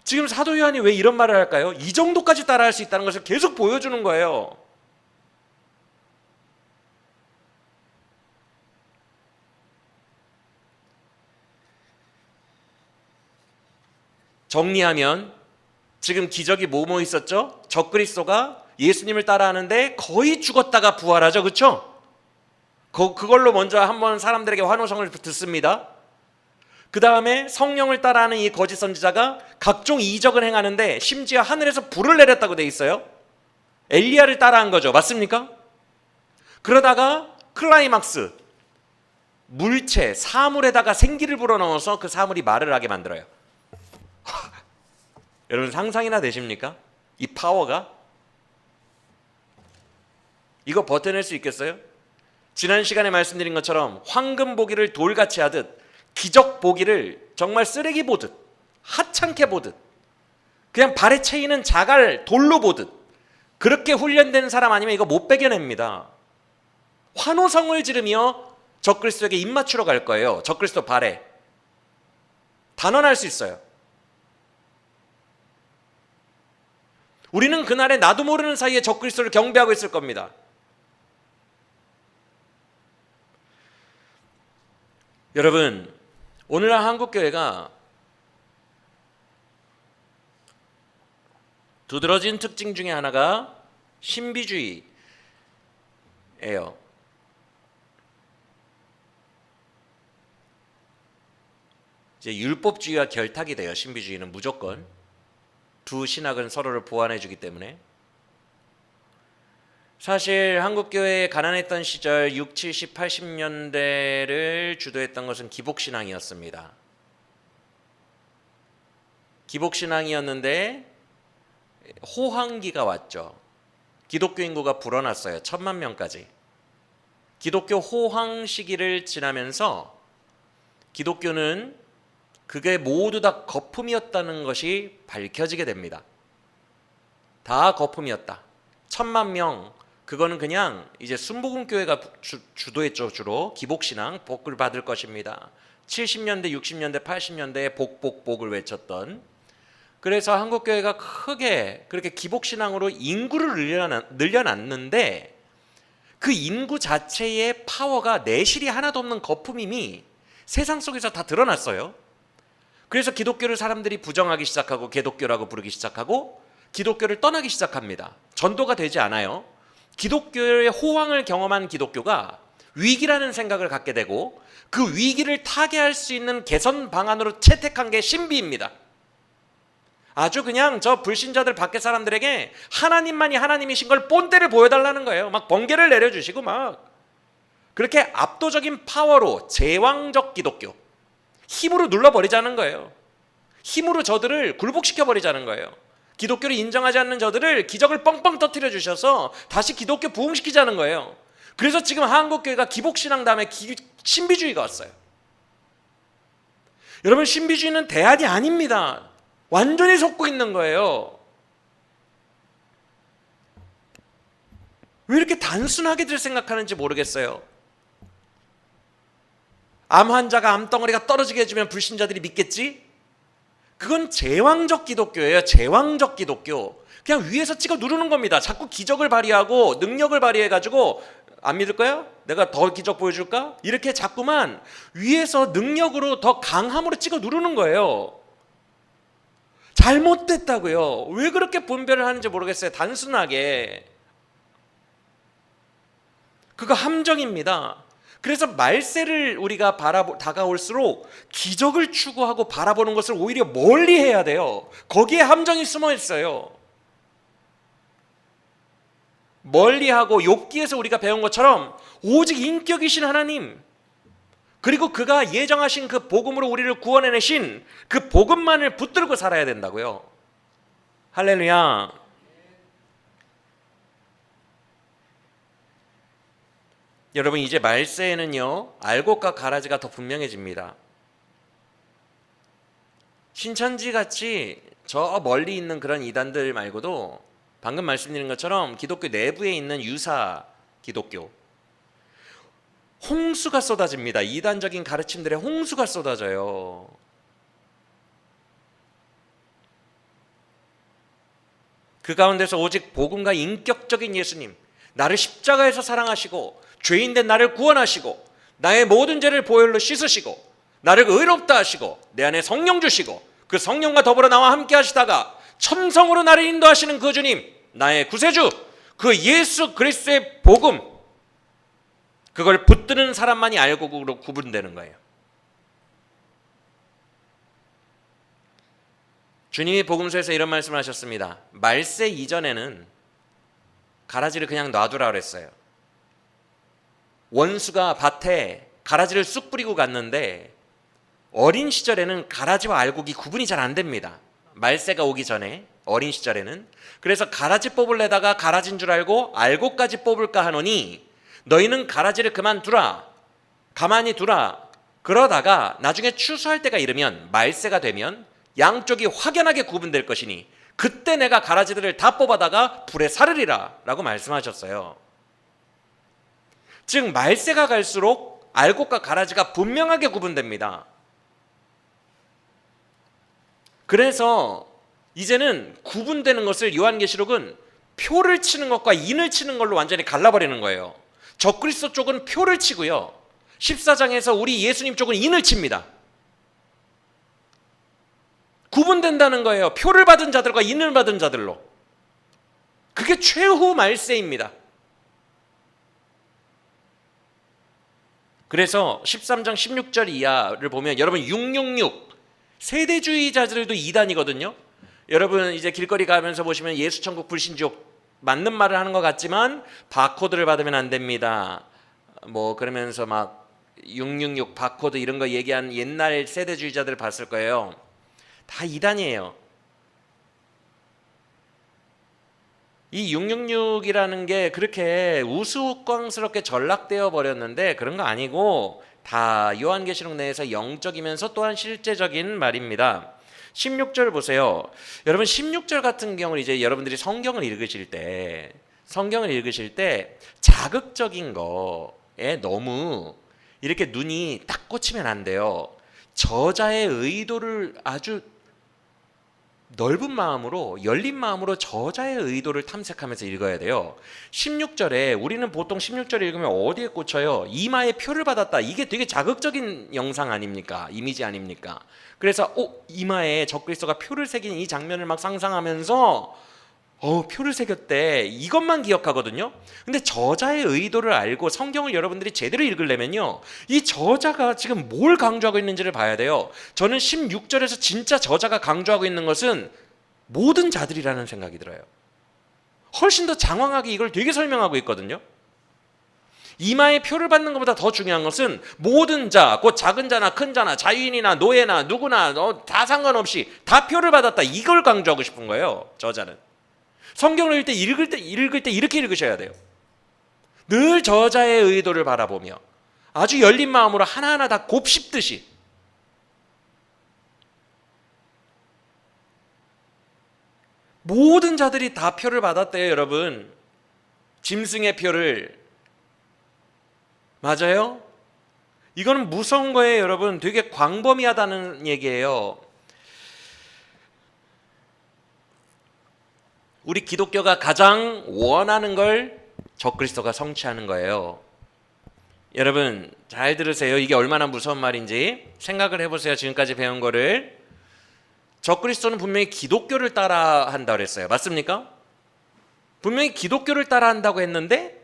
지금 사도 요한이 왜 이런 말을 할까요? 이 정도까지 따라할 수 있다는 것을 계속 보여주는 거예요. 정리하면 지금 기적이 뭐뭐 있었죠? 적그리스도가 예수님을 따라하는데 거의 죽었다가 부활하죠. 그렇죠? 그걸로 먼저 한번 사람들에게 환호성을 듣습니다. 그 다음에 성령을 따라하는 이 거짓 선지자가 각종 이적을 행하는데 심지어 하늘에서 불을 내렸다고 돼 있어요. 엘리야를 따라한 거죠. 맞습니까? 그러다가 클라이막스, 물체, 사물에다가 생기를 불어넣어서 그 사물이 말을 하게 만들어요. 여러분 상상이나 되십니까? 이 파워가? 이거 버텨낼 수 있겠어요? 지난 시간에 말씀드린 것처럼 황금 보기를 돌같이 하듯 기적 보기를 정말 쓰레기 보듯 하찮게 보듯 그냥 발에 채이는 자갈 돌로 보듯 그렇게 훈련된 사람 아니면 이거 못 배겨냅니다. 환호성을 지르며 적그리스도에게 입맞추러 갈 거예요. 적그리스도 발에 단언할 수 있어요. 우리는 그날에 나도 모르는 사이에 적그리스도를 경배하고 있을 겁니다. 여러분 오늘날 한국교회가 두드러진 특징 중에 하나가 신비주의예요. 이제 율법주의와 결탁이 돼요. 신비주의는 무조건 두 신학은 서로를 보완해 주기 때문에. 사실 한국교회에 가난했던 시절 6, 70, 80년대를 주도했던 것은 기복신앙이었습니다. 기복신앙이었는데 호황기가 왔죠. 기독교 인구가 불어났어요. 1,000만 명까지. 기독교 호황 시기를 지나면서 기독교는 그게 모두 다 거품이었다는 것이 밝혀지게 됩니다. 다 거품이었다. 1,000만 명, 그거는 그냥 이제 순복음교회가 주도했죠. 주로 기복신앙, 복을 받을 것입니다. 70년대, 60년대, 80년대에 복을 외쳤던. 그래서 한국교회가 크게 그렇게 기복신앙으로 인구를 늘려놨는데 그 인구 자체의 파워가 내실이 하나도 없는 거품임이 세상 속에서 다 드러났어요. 그래서 기독교를 사람들이 부정하기 시작하고 개독교라고 부르기 시작하고 기독교를 떠나기 시작합니다. 전도가 되지 않아요. 기독교의 호황을 경험한 기독교가 위기라는 생각을 갖게 되고 그 위기를 타개할 수 있는 개선 방안으로 채택한 게 신비입니다. 아주 그냥 저 불신자들 밖에 사람들에게 하나님만이 하나님이신 걸 본때를 보여달라는 거예요. 막 번개를 내려주시고 막 그렇게 압도적인 파워로 제왕적 기독교, 힘으로 눌러버리자는 거예요. 힘으로 저들을 굴복시켜버리자는 거예요. 기독교를 인정하지 않는 저들을 기적을 뻥뻥 터뜨려 주셔서 다시 기독교 부흥시키자는 거예요. 그래서 지금 한국교회가 기복신앙 다음에 신비주의가 왔어요. 여러분, 신비주의는 대안이 아닙니다. 완전히 속고 있는 거예요. 왜 이렇게 단순하게들 생각하는지 모르겠어요. 암 환자가 암덩어리가 떨어지게 해주면 불신자들이 믿겠지? 그건 제왕적 기독교예요. 제왕적 기독교. 그냥 위에서 찍어 누르는 겁니다. 자꾸 기적을 발휘하고 능력을 발휘해가지고 안 믿을 거야? 내가 더 기적 보여줄까? 이렇게 자꾸만 위에서 능력으로 더 강함으로 찍어 누르는 거예요. 잘못됐다고요. 왜 그렇게 분별을 하는지 모르겠어요. 단순하게. 그거 함정입니다. 그래서 말세를 우리가 다가올수록 기적을 추구하고 바라보는 것을 오히려 멀리 해야 돼요. 거기에 함정이 숨어 있어요. 멀리하고 욥기에서 우리가 배운 것처럼 오직 인격이신 하나님, 그리고 그가 예정하신 그 복음으로 우리를 구원해내신 그 복음만을 붙들고 살아야 된다고요. 할렐루야. 여러분, 이제 말세에는요, 알곡과 가라지가 더 분명해집니다. 신천지 같이 저 멀리 있는 그런 이단들 말고도 방금 말씀드린 것처럼 기독교 내부에 있는 유사 기독교, 홍수가 쏟아집니다. 이단적인 가르침들의 홍수가 쏟아져요. 그 가운데서 오직 복음과 인격적인 예수님, 나를 십자가에서 사랑하시고 죄인된 나를 구원하시고 나의 모든 죄를 보혈로 씻으시고 나를 의롭다 하시고 내 안에 성령 주시고 그 성령과 더불어 나와 함께 하시다가 천성으로 나를 인도하시는 그 주님, 나의 구세주, 그 예수 그리스도의 복음, 그걸 붙드는 사람만이 알곡으로 구분되는 거예요. 주님이 복음서에서 이런 말씀을 하셨습니다. 말세 이전에는 가라지를 그냥 놔두라 그랬어요. 원수가 밭에 가라지를 쑥 뿌리고 갔는데 어린 시절에는 가라지와 알곡이 구분이 잘 안 됩니다. 말세가 오기 전에 어린 시절에는. 그래서 가라지 뽑으려다가 가라지인 줄 알고 알곡까지 뽑을까 하노니 너희는 가라지를 그만두라, 가만히 두라. 그러다가 나중에 추수할 때가 이르면, 말세가 되면 양쪽이 확연하게 구분될 것이니 그때 내가 가라지들을 다 뽑아다가 불에 사르리라 라고 말씀하셨어요. 즉 말세가 갈수록 알곡과 가라지가 분명하게 구분됩니다. 그래서 이제는 구분되는 것을 요한계시록은 표를 치는 것과 인을 치는 걸로 완전히 갈라버리는 거예요. 적그리스도 쪽은 표를 치고요, 14장에서 우리 예수님 쪽은 인을 칩니다. 구분된다는 거예요. 표를 받은 자들과 인을 받은 자들로. 그게 최후 말세입니다. 그래서 13장 16절 이하를 보면 여러분 666 세대주의자들도 이단이거든요. 여러분 이제 길거리 가면서 보시면 예수 천국 불신지옥 맞는 말을 하는 것 같지만 바코드를 받으면 안 됩니다. 뭐 그러면서 막 666 바코드 이런 거 얘기한 옛날 세대주의자들 봤을 거예요. 다 이단이에요. 이 666이라는 게 그렇게 우스꽝스럽게 전락되어 버렸는데 그런 거 아니고 다 요한계시록 내에서 영적이면서 또한 실제적인 말입니다. 16절 보세요. 여러분 16절 같은 경우는 이제 여러분들이 성경을 읽으실 때 자극적인 거에 너무 이렇게 눈이 딱 꽂히면 안 돼요. 저자의 의도를 아주 넓은 마음으로 열린 마음으로 저자의 의도를 탐색하면서 읽어야 돼요. 16절에 우리는 보통 16절 읽으면 어디에 꽂혀요? 이마에 표를 받았다. 이게 되게 자극적인 영상 아닙니까? 이미지 아닙니까? 그래서 이마에 적그리스도가 표를 새긴 이 장면을 막 상상하면서 표를 새겼대. 이것만 기억하거든요. 근데 저자의 의도를 알고 성경을 여러분들이 제대로 읽으려면요, 이 저자가 지금 뭘 강조하고 있는지를 봐야 돼요. 저는 16절에서 진짜 저자가 강조하고 있는 것은 모든 자들이라는 생각이 들어요. 훨씬 더 장황하게 이걸 되게 설명하고 있거든요. 이마에 표를 받는 것보다 더 중요한 것은 모든 자, 곧 작은 자나 큰 자나 자유인이나 노예나 누구나 다 상관없이 다 표를 받았다. 이걸 강조하고 싶은 거예요. 저자는. 성경을 읽을 때 이렇게 읽으셔야 돼요. 늘 저자의 의도를 바라보며 아주 열린 마음으로 하나하나 다 곱씹듯이. 모든 자들이 다 표를 받았대요, 여러분. 짐승의 표를. 맞아요? 이거는 무서운 거예요, 여러분. 되게 광범위하다는 얘기예요. 우리 기독교가 가장 원하는 걸 적그리스도가 성취하는 거예요. 여러분 잘 들으세요. 이게 얼마나 무서운 말인지 생각을 해보세요. 지금까지 배운 거를. 적그리스도는 분명히 기독교를 따라한다고 그랬어요. 맞습니까? 분명히 기독교를 따라한다고 했는데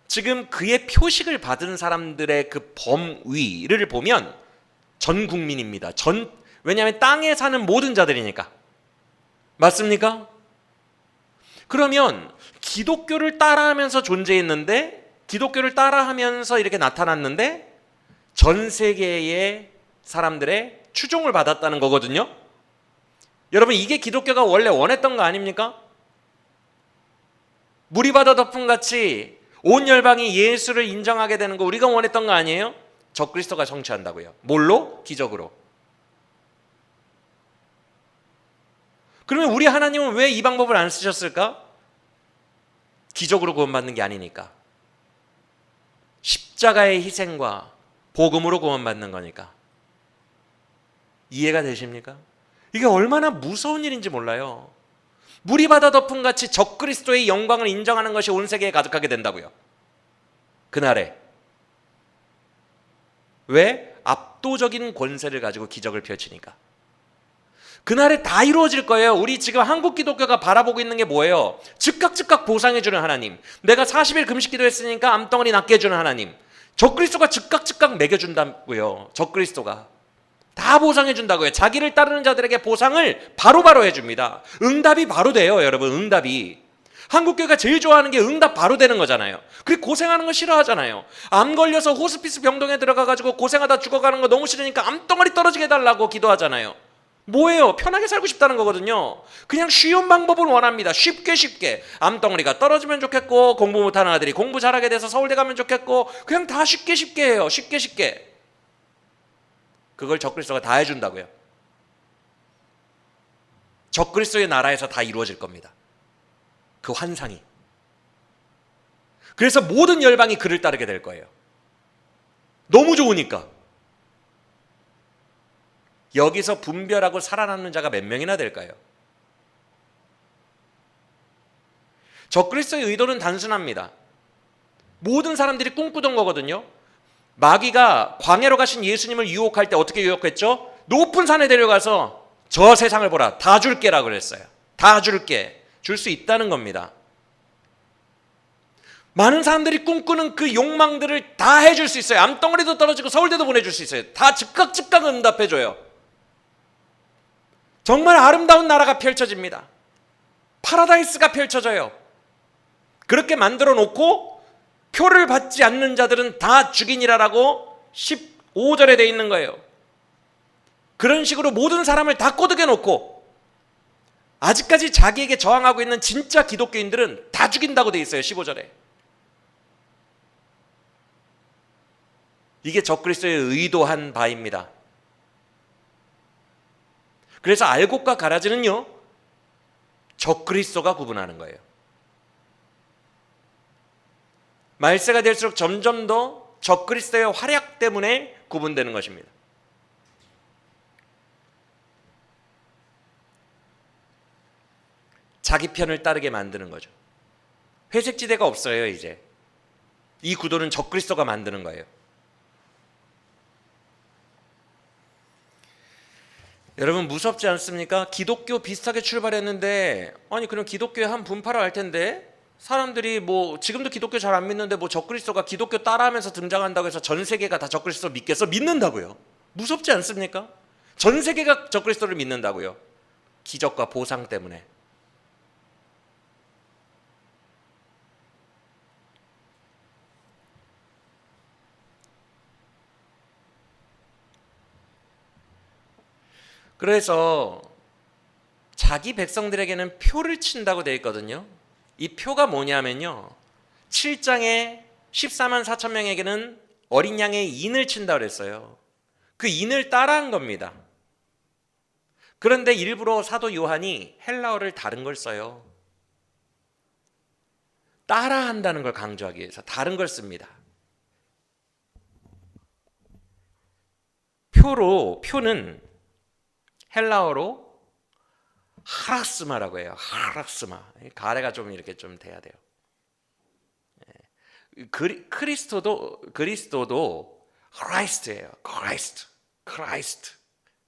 지금 그의 표식을 받은 사람들의 그 범위를 보면 전 국민입니다. 왜냐하면 땅에 사는 모든 자들이니까. 맞습니까? 그러면 기독교를 따라하면서 존재했는데, 기독교를 따라하면서 이렇게 나타났는데 전 세계의 사람들의 추종을 받았다는 거거든요. 여러분 이게 기독교가 원래 원했던 거 아닙니까? 물이 바다 덮음같이 온 열방이 예수를 인정하게 되는 거 우리가 원했던 거 아니에요? 적그리스도가 성취한다고요. 뭘로? 기적으로. 그러면 우리 하나님은 왜 이 방법을 안 쓰셨을까? 기적으로 구원받는 게 아니니까. 십자가의 희생과 복음으로 구원받는 거니까. 이해가 되십니까? 이게 얼마나 무서운 일인지 몰라요. 물이 바다 덮음같이 적그리스도의 영광을 인정하는 것이 온 세계에 가득하게 된다고요. 그날에. 왜? 압도적인 권세를 가지고 기적을 펼치니까. 그날에 다 이루어질 거예요. 우리 지금 한국 기독교가 바라보고 있는 게 뭐예요? 즉각 보상해주는 하나님. 내가 40일 금식 기도했으니까 암덩어리 낫게 해주는 하나님. 적그리스도가 즉각 먹여준다고요. 적그리스도가 다 보상해준다고요. 자기를 따르는 자들에게 보상을 바로바로 해줍니다. 응답이 바로 돼요, 여러분. 응답이. 한국교회가 제일 좋아하는 게 응답 바로 되는 거잖아요. 그리고 고생하는 거 싫어하잖아요. 암 걸려서 호스피스 병동에 들어가가지고 고생하다 죽어가는 거 너무 싫으니까 암덩어리 떨어지게 해달라고 기도하잖아요. 뭐예요? 편하게 살고 싶다는 거거든요. 그냥 쉬운 방법을 원합니다. 쉽게 암덩어리가 떨어지면 좋겠고, 공부 못하는 아들이 공부 잘하게 돼서 서울대 가면 좋겠고, 그냥 다 쉽게 해요. 쉽게. 그걸 적그리스도가 다 해준다고요. 적그리스도의 나라에서 다 이루어질 겁니다. 그 환상이. 그래서 모든 열방이 그를 따르게 될 거예요. 너무 좋으니까. 여기서 분별하고 살아남는 자가 몇 명이나 될까요? 적그리스도의 의도는 단순합니다. 모든 사람들이 꿈꾸던 거거든요. 마귀가 광야로 가신 예수님을 유혹할 때 어떻게 유혹했죠? 높은 산에 데려가서 저 세상을 보라. 다 줄게라 그랬어요. 다 줄게. 줄 수 있다는 겁니다. 많은 사람들이 꿈꾸는 그 욕망들을 다 해줄 수 있어요. 암덩어리도 떨어지고 서울대도 보내줄 수 있어요. 다 즉각 응답해줘요. 정말 아름다운 나라가 펼쳐집니다. 파라다이스가 펼쳐져요. 그렇게 만들어 놓고 표를 받지 않는 자들은 다 죽이니라라고 15절에 돼 있는 거예요. 그런 식으로 모든 사람을 다 꼬드겨 놓고 아직까지 자기에게 저항하고 있는 진짜 기독교인들은 다 죽인다고 돼 있어요. 15절에. 이게 적그리스도의 의도한 바입니다. 그래서 알곡과 가라지는요, 적그리스도가 구분하는 거예요. 말세가 될수록 점점 더 적그리스도의 활약 때문에 구분되는 것입니다. 자기 편을 따르게 만드는 거죠. 회색지대가 없어요. 이제 이 구도는 적그리스도가 만드는 거예요. 여러분 무섭지 않습니까? 기독교 비슷하게 출발했는데, 아니 그럼 기독교의 한 분파라 할 텐데, 사람들이 뭐 지금도 기독교 잘 안 믿는데 뭐 적그리스도가 기독교 따라하면서 등장한다고 해서 전 세계가 다 적그리스도 믿겠어? 믿는다고요. 무섭지 않습니까? 전 세계가 적그리스도를 믿는다고요. 기적과 보상 때문에. 그래서 자기 백성들에게는 표를 친다고 되어 있거든요. 이 표가 뭐냐면요, 7장에 14만 4천 명에게는 어린 양의 인을 친다고 그랬어요. 그 인을 따라한 겁니다. 그런데 일부러 사도 요한이 헬라어를 다른 걸 써요. 따라한다는 걸 강조하기 위해서 다른 걸 씁니다. 표는 헬라어로 하락스마라고 해요. 하락스마. 가래가 좀 이렇게 좀 돼야 돼요. 그리스도도 크라이스트예요.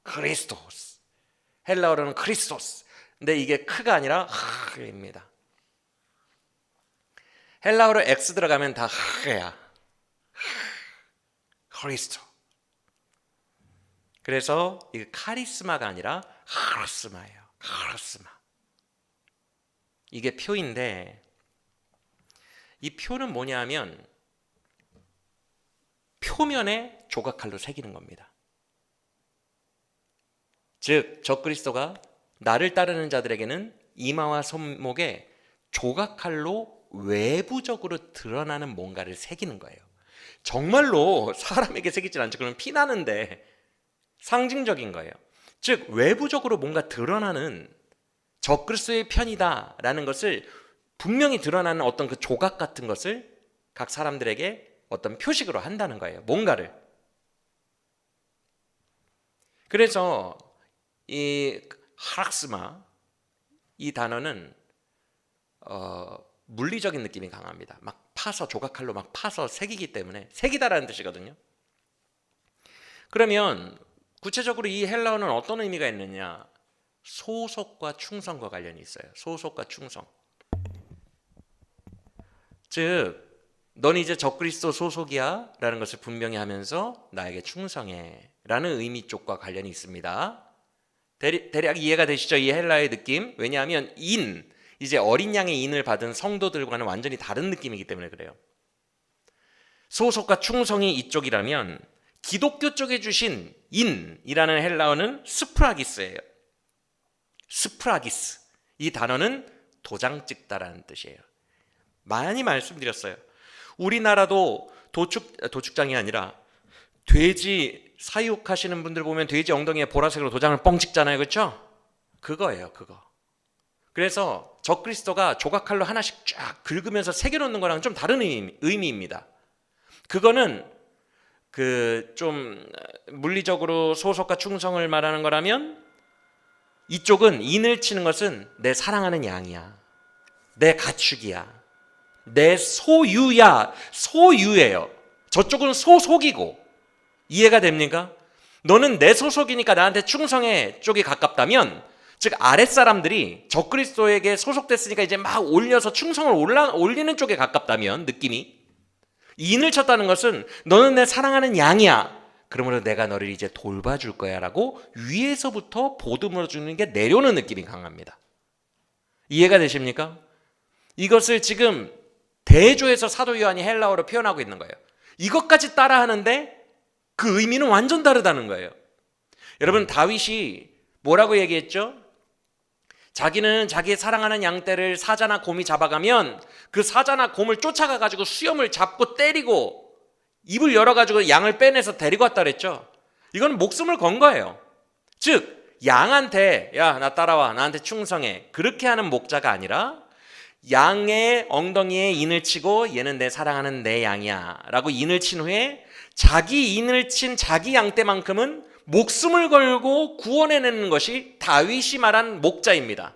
크리스토스. 헬라어로는 크리스토스. 근데 이게 크가 아니라 하입니다. 헬라어로 X 들어가면 다 하야. 크리스토. 그래서 이게 카리스마가 아니라 카르스마예요. 카르스마. 이게 표인데, 이 표는 뭐냐 하면 표면에 조각칼로 새기는 겁니다. 즉 적그리스도가 나를 따르는 자들에게는 이마와 손목에 조각칼로 외부적으로 드러나는 뭔가를 새기는 거예요. 정말로 사람에게 새기진 않죠. 그러면 피 나는데 상징적인 거예요. 즉 외부적으로 뭔가 드러나는 적그리스도의 편이다라는 것을 분명히 드러나는 어떤 그 조각 같은 것을 각 사람들에게 어떤 표식으로 한다는 거예요. 뭔가를. 그래서 이 하락스마, 이 단어는 물리적인 느낌이 강합니다. 막 파서 조각칼로 막 파서 새기기 때문에, 새기다라는 뜻이거든요. 그러면 구체적으로 이 헬라어는 어떤 의미가 있느냐? 소속과 충성과 관련이 있어요. 소속과 충성. 즉 넌 이제 적그리스도 소속이야 라는 것을 분명히 하면서 나에게 충성해 라는 의미 쪽과 관련이 있습니다. 대략 이해가 되시죠? 이 헬라어의 느낌. 왜냐하면 이제 어린 양의 인을 받은 성도들과는 완전히 다른 느낌이기 때문에 그래요. 소속과 충성이 이쪽이라면 기독교 쪽에 주신 인이라는 헬라어는 스프라기스예요. 스프라기스. 이 단어는 도장 찍다라는 뜻이에요. 많이 말씀드렸어요. 우리나라도 도축장이 아니라 돼지 사육하시는 분들 보면 돼지 엉덩이에 보라색으로 도장을 뻥 찍잖아요. 그렇죠? 그거예요. 그거. 그래서 적그리스도가 조각칼로 하나씩 쫙 긁으면서 새겨놓는 거랑 좀 다른 의미입니다. 그거는 좀 물리적으로 소속과 충성을 말하는 거라면, 이쪽은 인을 치는 것은 내 사랑하는 양이야, 내 가축이야, 내 소유야. 소유예요. 저쪽은 소속이고. 이해가 됩니까? 너는 내 소속이니까 나한테 충성해 쪽이 가깝다면, 즉 아랫사람들이 적그리스도에게 소속됐으니까 이제 막 올려서 충성을 올리는 쪽에 가깝다면 느낌이, 인을 쳤다는 것은 너는 내 사랑하는 양이야, 그러므로 내가 너를 이제 돌봐줄 거야 라고 위에서부터 보듬어 주는 게 내려오는 느낌이 강합니다. 이해가 되십니까? 이것을 지금 대조해서 사도 요한이 헬라어로 표현하고 있는 거예요. 이것까지 따라하는데 그 의미는 완전 다르다는 거예요. 여러분, 다윗이 뭐라고 얘기했죠? 자기는 자기의 사랑하는 양떼를 사자나 곰이 잡아가면 그 사자나 곰을 쫓아가가지고 수염을 잡고 때리고 입을 열어가지고 양을 빼내서 데리고 왔다 그랬죠. 이건 목숨을 건 거예요. 즉 양한테 야, 나 따라와, 나한테 충성해, 그렇게 하는 목자가 아니라 양의 엉덩이에 인을 치고 얘는 내 사랑하는 내 양이야 라고 인을 친 후에 자기 인을 친 자기 양떼만큼은 목숨을 걸고 구원해내는 것이 다윗이 말한 목자입니다.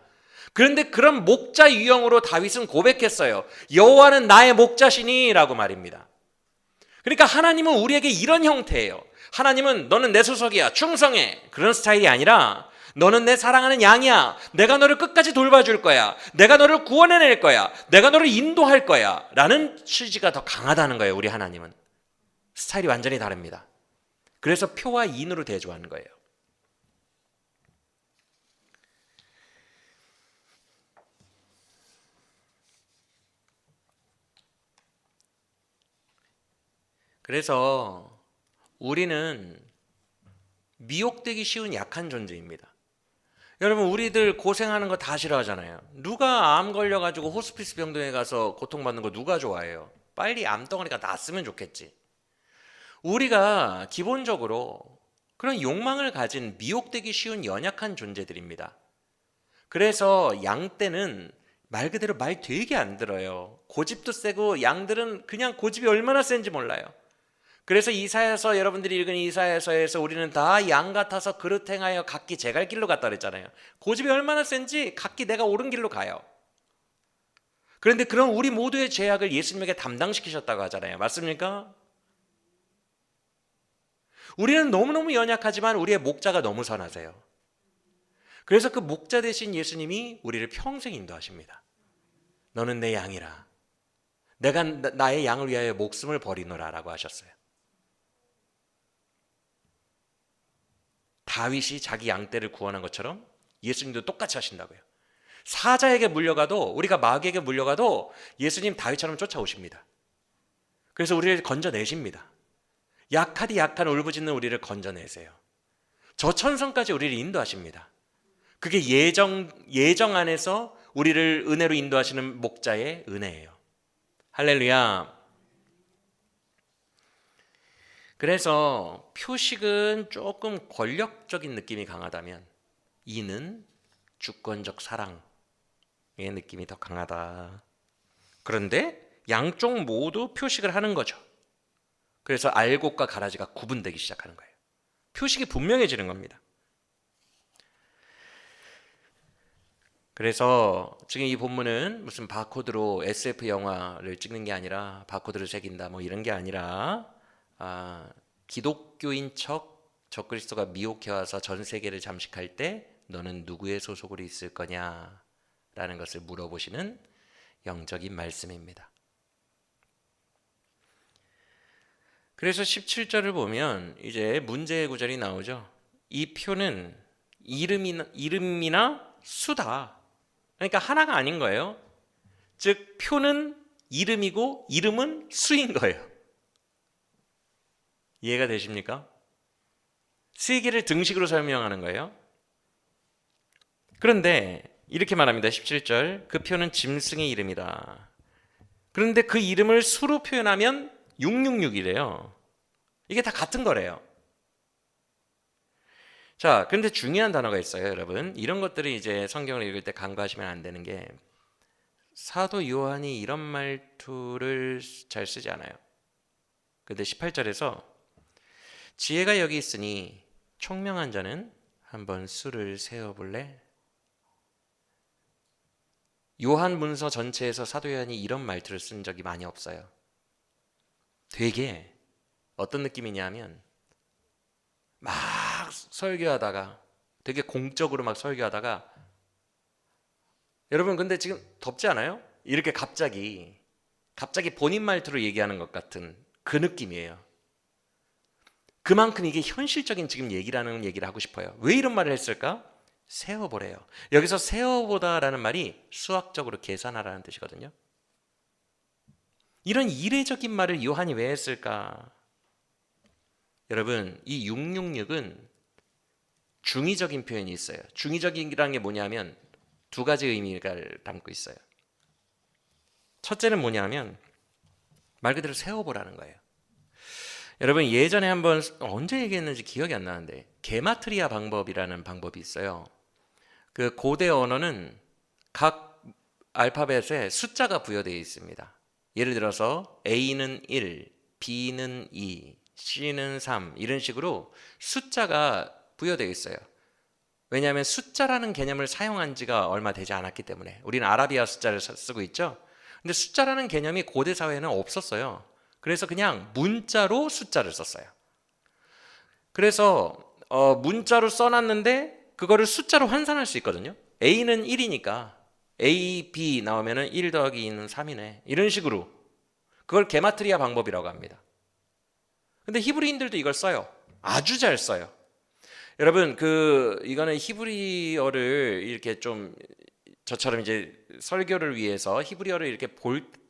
그런데 그런 목자 유형으로 다윗은 고백했어요. 여호와는 나의 목자시니 라고 말입니다. 그러니까 하나님은 우리에게 이런 형태예요. 하나님은 너는 내 소속이야, 충성해, 그런 스타일이 아니라 너는 내 사랑하는 양이야, 내가 너를 끝까지 돌봐줄 거야, 내가 너를 구원해낼 거야, 내가 너를 인도할 거야 라는 취지가 더 강하다는 거예요. 우리 하나님은 스타일이 완전히 다릅니다. 그래서 표와 인으로 대조하는 거예요. 그래서 우리는 미혹되기 쉬운 약한 존재입니다. 여러분, 우리들 고생하는 거 다 싫어하잖아요. 누가 암 걸려가지고 호스피스 병동에 가서 고통받는 거 누가 좋아해요? 빨리 암덩어리가 났으면 좋겠지. 우리가 기본적으로 그런 욕망을 가진 미혹되기 쉬운 연약한 존재들입니다. 그래서 양떼는 말 그대로 말 되게 안 들어요. 고집도 세고 양들은 그냥 고집이 얼마나 센지 몰라요. 그래서 이사야서, 여러분들이 읽은 이사야서에서 우리는 다 양 같아서 그릇 행하여 각기 제 갈 길로 갔다 그랬잖아요. 고집이 얼마나 센지 각기 내가 옳은 길로 가요. 그런데 그런 우리 모두의 죄악을 예수님에게 담당시키셨다고 하잖아요. 맞습니까? 우리는 너무너무 연약하지만 우리의 목자가 너무 선하세요. 그래서 그 목자 되신 예수님이 우리를 평생 인도하십니다. 너는 내 양이라, 내가 나의 양을 위하여 목숨을 버리노라 라고 하셨어요. 다윗이 자기 양떼를 구원한 것처럼 예수님도 똑같이 하신다고요. 사자에게 물려가도, 우리가 마귀에게 물려가도 예수님 다윗처럼 쫓아오십니다. 그래서 우리를 건져내십니다. 약하디 약한 울부짖는 우리를 건져내세요. 저 천성까지 우리를 인도하십니다. 그게 예정 안에서 우리를 은혜로 인도하시는 목자의 은혜예요. 할렐루야. 그래서 표식은 조금 권력적인 느낌이 강하다면 이는 주권적 사랑의 느낌이 더 강하다. 그런데 양쪽 모두 표식을 하는 거죠. 그래서 알곡과 가라지가 구분되기 시작하는 거예요. 표식이 분명해지는 겁니다. 그래서 지금 이 본문은 무슨 바코드로 SF 영화를 찍는 게 아니라, 바코드를 새긴다 뭐 이런 게 아니라, 기독교인 척 적그리스도가 미혹해와서 전 세계를 잠식할 때 너는 누구의 소속으로 있을 거냐 라는 것을 물어보시는 영적인 말씀입니다. 그래서 17절을 보면 이제 문제의 구절이 나오죠. 이 표는 이름이나 수다. 그러니까 하나가 아닌 거예요. 즉 표는 이름이고 이름은 수인 거예요. 이해가 되십니까? 세 개를 등식으로 설명하는 거예요. 그런데 이렇게 말합니다. 17절, 그 표는 짐승의 이름이다. 그런데 그 이름을 수로 표현하면 666이래요. 이게 다 같은 거래요. 자, 그런데 중요한 단어가 있어요, 여러분. 이런 것들을 이제 성경을 읽을 때 간과하시면 안 되는 게, 사도 요한이 이런 말투를 잘 쓰지 않아요. 근데 18절에서 지혜가 여기 있으니 총명한 자는 한번 수를 세어볼래? 요한 문서 전체에서 사도 요한이 이런 말투를 쓴 적이 많이 없어요. 되게 어떤 느낌이냐면 막 설교하다가, 되게 공적으로 막 설교하다가 여러분 근데 지금 덥지 않아요? 이렇게 갑자기 본인 말투로 얘기하는 것 같은 그 느낌이에요. 그만큼 이게 현실적인 지금 얘기라는 얘기를 하고 싶어요. 왜 이런 말을 했을까? 세어보래요. 여기서 세어보다라는 말이 수학적으로 계산하라는 뜻이거든요. 이런 이례적인 말을 요한이 왜 했을까? 여러분 이 666은 중의적인 표현이 있어요. 중의적이라는 게 뭐냐면 두 가지 의미를 담고 있어요. 첫째는 뭐냐면 말 그대로 세어보라는 거예요. 여러분 예전에 한번 언제 얘기했는지 기억이 안 나는데 게마트리아 방법이라는 방법이 있어요. 그 고대 언어는 각 알파벳에 숫자가 부여되어 있습니다. 예를 들어서 A는 1, B는 2, C는 3 이런 식으로 숫자가 부여되어 있어요. 왜냐하면 숫자라는 개념을 사용한 지가 얼마 되지 않았기 때문에 우리는 아라비아 숫자를 쓰고 있죠. 근데 숫자라는 개념이 고대 사회에는 없었어요. 그래서 그냥 문자로 숫자를 썼어요. 그래서 문자로 써놨는데 그거를 숫자로 환산할 수 있거든요. A는 1이니까 A, B 나오면은 1 더하기 2는 3이네. 이런 식으로 그걸 게마트리아 방법이라고 합니다. 근데 히브리인들도 이걸 써요. 아주 잘 써요. 여러분 이거는 히브리어를 이렇게 좀 저처럼 이제 설교를 위해서 히브리어를 이렇게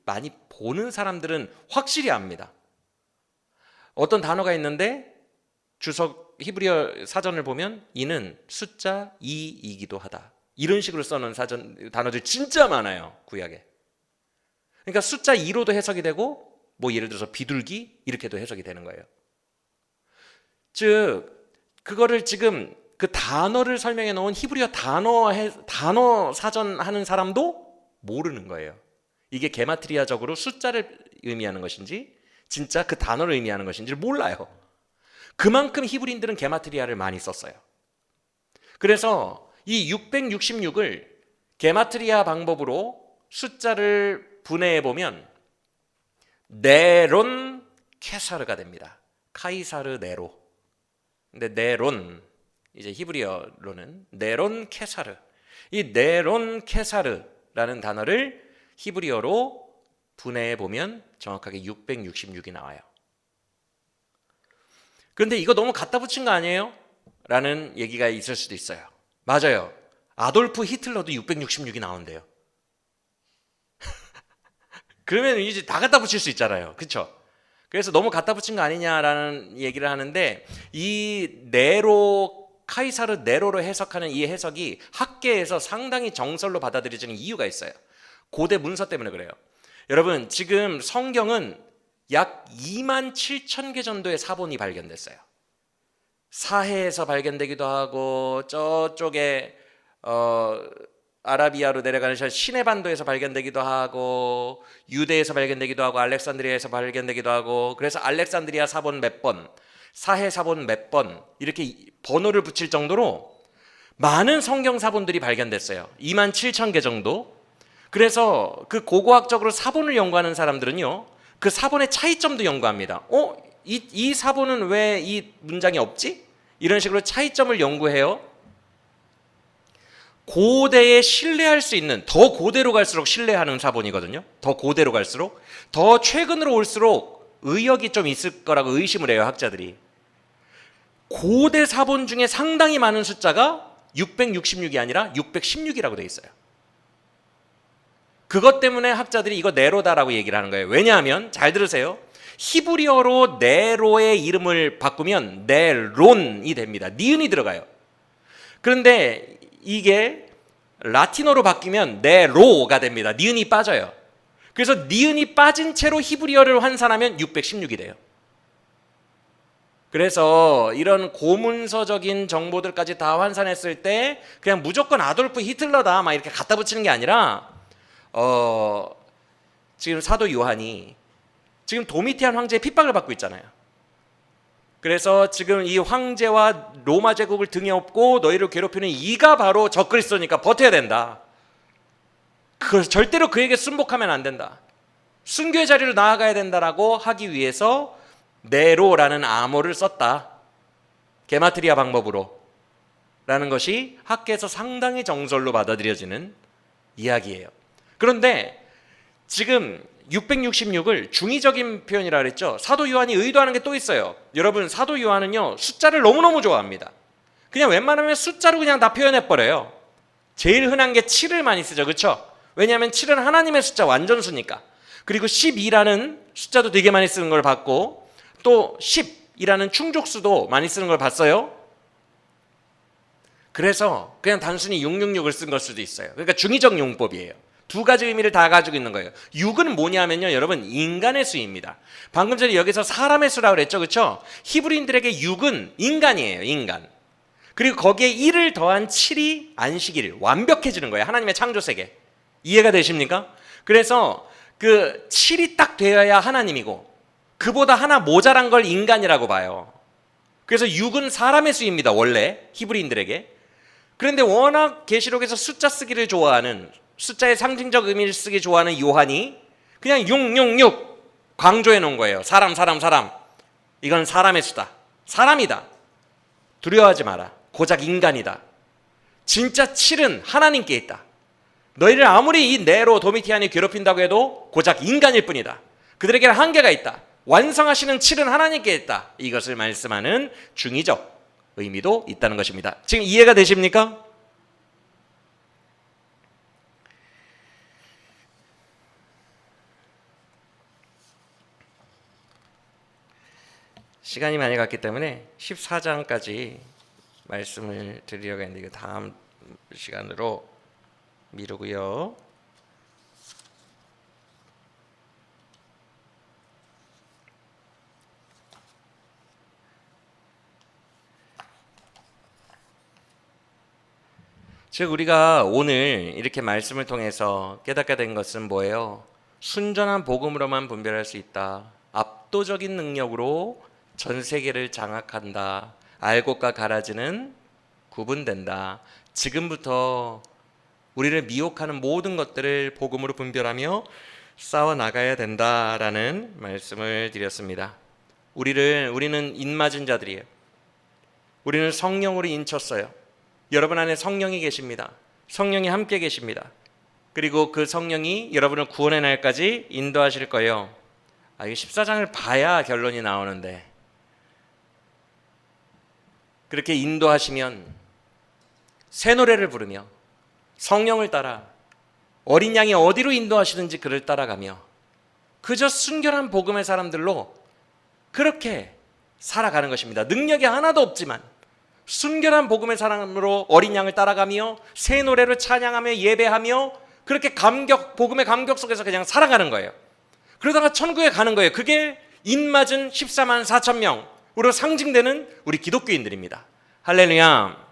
많이 보는 사람들은 확실히 압니다. 어떤 단어가 있는데 주석 히브리어 사전을 보면 이는 숫자 2이기도 하다. 이런 식으로 써놓은 단어들 진짜 많아요. 구약에. 그러니까 숫자 2로도 해석이 되고 뭐 예를 들어서 비둘기 이렇게도 해석이 되는 거예요. 즉 그거를 지금 그 단어를 설명해 놓은 히브리어 단어 사전 하는 사람도 모르는 거예요. 이게 게마트리아적으로 숫자를 의미하는 것인지 진짜 그 단어를 의미하는 것인지를 몰라요. 그만큼 히브리인들은 게마트리아를 많이 썼어요. 그래서 이 666을 게마트리아 방법으로 숫자를 분해해 보면 네론 케사르가 됩니다. 카이사르 네로. 근데 네론 이제 히브리어로는 네론 케사르. 이 네론 케사르라는 단어를 히브리어로 분해해 보면 정확하게 666이 나와요. 그런데 이거 너무 갖다 붙인 거 아니에요? 라는 얘기가 있을 수도 있어요. 맞아요. 아돌프 히틀러도 666이 나온대요. 그러면 이제 다 갖다 붙일 수 있잖아요. 그렇죠? 그래서 너무 갖다 붙인 거 아니냐라는 얘기를 하는데 이 카이사르 네로로 해석하는 이 해석이 학계에서 상당히 정설로 받아들여지는 이유가 있어요. 고대 문서 때문에 그래요. 여러분 지금 성경은 약 2만 7천 개 정도의 사본이 발견됐어요. 사해에서 발견되기도 하고 저쪽에 아라비아로 내려가는 시내반도에서 발견되기도 하고 유대에서 발견되기도 하고 알렉산드리아에서 발견되기도 하고 그래서 알렉산드리아 사본 몇 번, 사해 사본 몇 번 이렇게 번호를 붙일 정도로 많은 성경 사본들이 발견됐어요. 2만 7천 개 정도. 그래서 그 고고학적으로 사본을 연구하는 사람들은요. 그 사본의 차이점도 연구합니다. 이 사본은 왜 이 문장이 없지? 이런 식으로 차이점을 연구해요. 고대에 신뢰할 수 있는 더 고대로 갈수록 신뢰하는 사본이거든요. 더 고대로 갈수록 더 최근으로 올수록 의역이 좀 있을 거라고 의심을 해요. 학자들이. 고대 사본 중에 상당히 많은 숫자가 666이 아니라 616이라고 되어 있어요. 그것 때문에 학자들이 이거 네로다라고 얘기를 하는 거예요. 왜냐하면 잘 들으세요. 히브리어로 네로의 이름을 바꾸면 네론이 됩니다. 니은이 들어가요. 그런데 이게 라틴어로 바뀌면 네로가 됩니다. 니은이 빠져요. 그래서 니은이 빠진 채로 히브리어를 환산하면 616이 돼요. 그래서 이런 고문서적인 정보들까지 다 환산했을 때 그냥 무조건 아돌프 히틀러다 막 이렇게 갖다 붙이는 게 아니라 지금 사도 요한이 지금 도미티안 황제의 핍박을 받고 있잖아요. 그래서 지금 이 황제와 로마 제국을 등에 업고 너희를 괴롭히는 이가 바로 적그리스도니까 버텨야 된다. 절대로 그에게 순복하면 안 된다. 순교의 자리로 나아가야 된다라고 하기 위해서 네로라는 암호를 썼다. 게마트리아 방법으로 라는 것이 학계에서 상당히 정설로 받아들여지는 이야기예요. 그런데 지금 666을 중의적인 표현이라 그랬죠. 사도 요한이 의도하는 게 또 있어요. 여러분, 사도 요한은요 숫자를 너무너무 좋아합니다. 그냥 웬만하면 숫자로 그냥 다 표현해버려요. 제일 흔한 게 7을 많이 쓰죠. 그렇죠? 왜냐하면 7은 하나님의 숫자 완전수니까. 그리고 12라는 숫자도 되게 많이 쓰는 걸 봤고, 또 10이라는 충족수도 많이 쓰는 걸 봤어요. 그래서 그냥 단순히 666을 쓴 걸 수도 있어요. 그러니까 중의적 용법이에요. 두 가지 의미를 다 가지고 있는 거예요. 6은 뭐냐면요, 여러분, 인간의 수입니다. 방금 전에 여기서 사람의 수라고 그랬죠, 그렇죠? 히브리인들에게 6은 인간이에요, 인간. 그리고 거기에 1을 더한 7이 안식일, 완벽해지는 거예요. 하나님의 창조 세계. 이해가 되십니까? 그래서 그 7이 딱 되어야 하나님이고, 그보다 하나 모자란 걸 인간이라고 봐요. 그래서 6은 사람의 수입니다, 원래 히브리인들에게. 그런데 워낙 계시록에서 숫자 쓰기를 좋아하는, 숫자의 상징적 의미를 쓰기 좋아하는 요한이 그냥 666 강조해 놓은 거예요. 사람. 이건 사람의 수다. 사람이다. 두려워하지 마라. 고작 인간이다. 진짜 7은 하나님께 있다. 너희를 아무리 이 네로 도미티안이 괴롭힌다고 해도 고작 인간일 뿐이다. 그들에게는 한계가 있다. 완성하시는 7은 하나님께 있다. 이것을 말씀하는 중의적 의미도 있다는 것입니다. 지금 이해가 되십니까? 시간이 많이 갔기 때문에 14장까지 말씀을 드리려고 했는데 이거 다음 시간으로 미루고요. 즉 우리가 오늘 이렇게 말씀을 통해서 깨닫게 된 것은 뭐예요? 순전한 복음으로만 분별할 수 있다. 압도적인 능력으로 전 세계를 장악한다. 알곡과 가라지는 구분된다. 지금부터 우리를 미혹하는 모든 것들을 복음으로 분별하며 싸워 나가야 된다라는 말씀을 드렸습니다. 우리는 인맞은 자들이에요. 우리는 성령으로 인쳤어요. 여러분 안에 성령이 계십니다. 성령이 함께 계십니다. 그리고 그 성령이 여러분을 구원의 날까지 인도하실 거예요. 이 14장을 봐야 결론이 나오는데, 그렇게 인도하시면 새 노래를 부르며 성령을 따라 어린 양이 어디로 인도하시든지 그를 따라가며 그저 순결한 복음의 사람들로 그렇게 살아가는 것입니다. 능력이 하나도 없지만 순결한 복음의 사람으로 어린 양을 따라가며 새 노래로 찬양하며 예배하며 그렇게 복음의 감격 속에서 그냥 살아가는 거예요. 그러다가 천국에 가는 거예요. 그게 인맞은 14만 4천 명으로 상징되는 우리 기독교인들입니다. 할렐루야.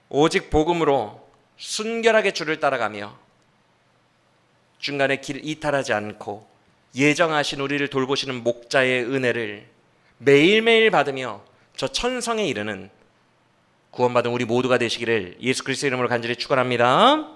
오직 복음으로 순결하게 주를 따라가며 중간에 길 이탈하지 않고 예정하신 우리를 돌보시는 목자의 은혜를 매일매일 받으며 저 천성에 이르는 구원받은 우리 모두가 되시기를 예수 그리스도의 이름으로 간절히 축원합니다.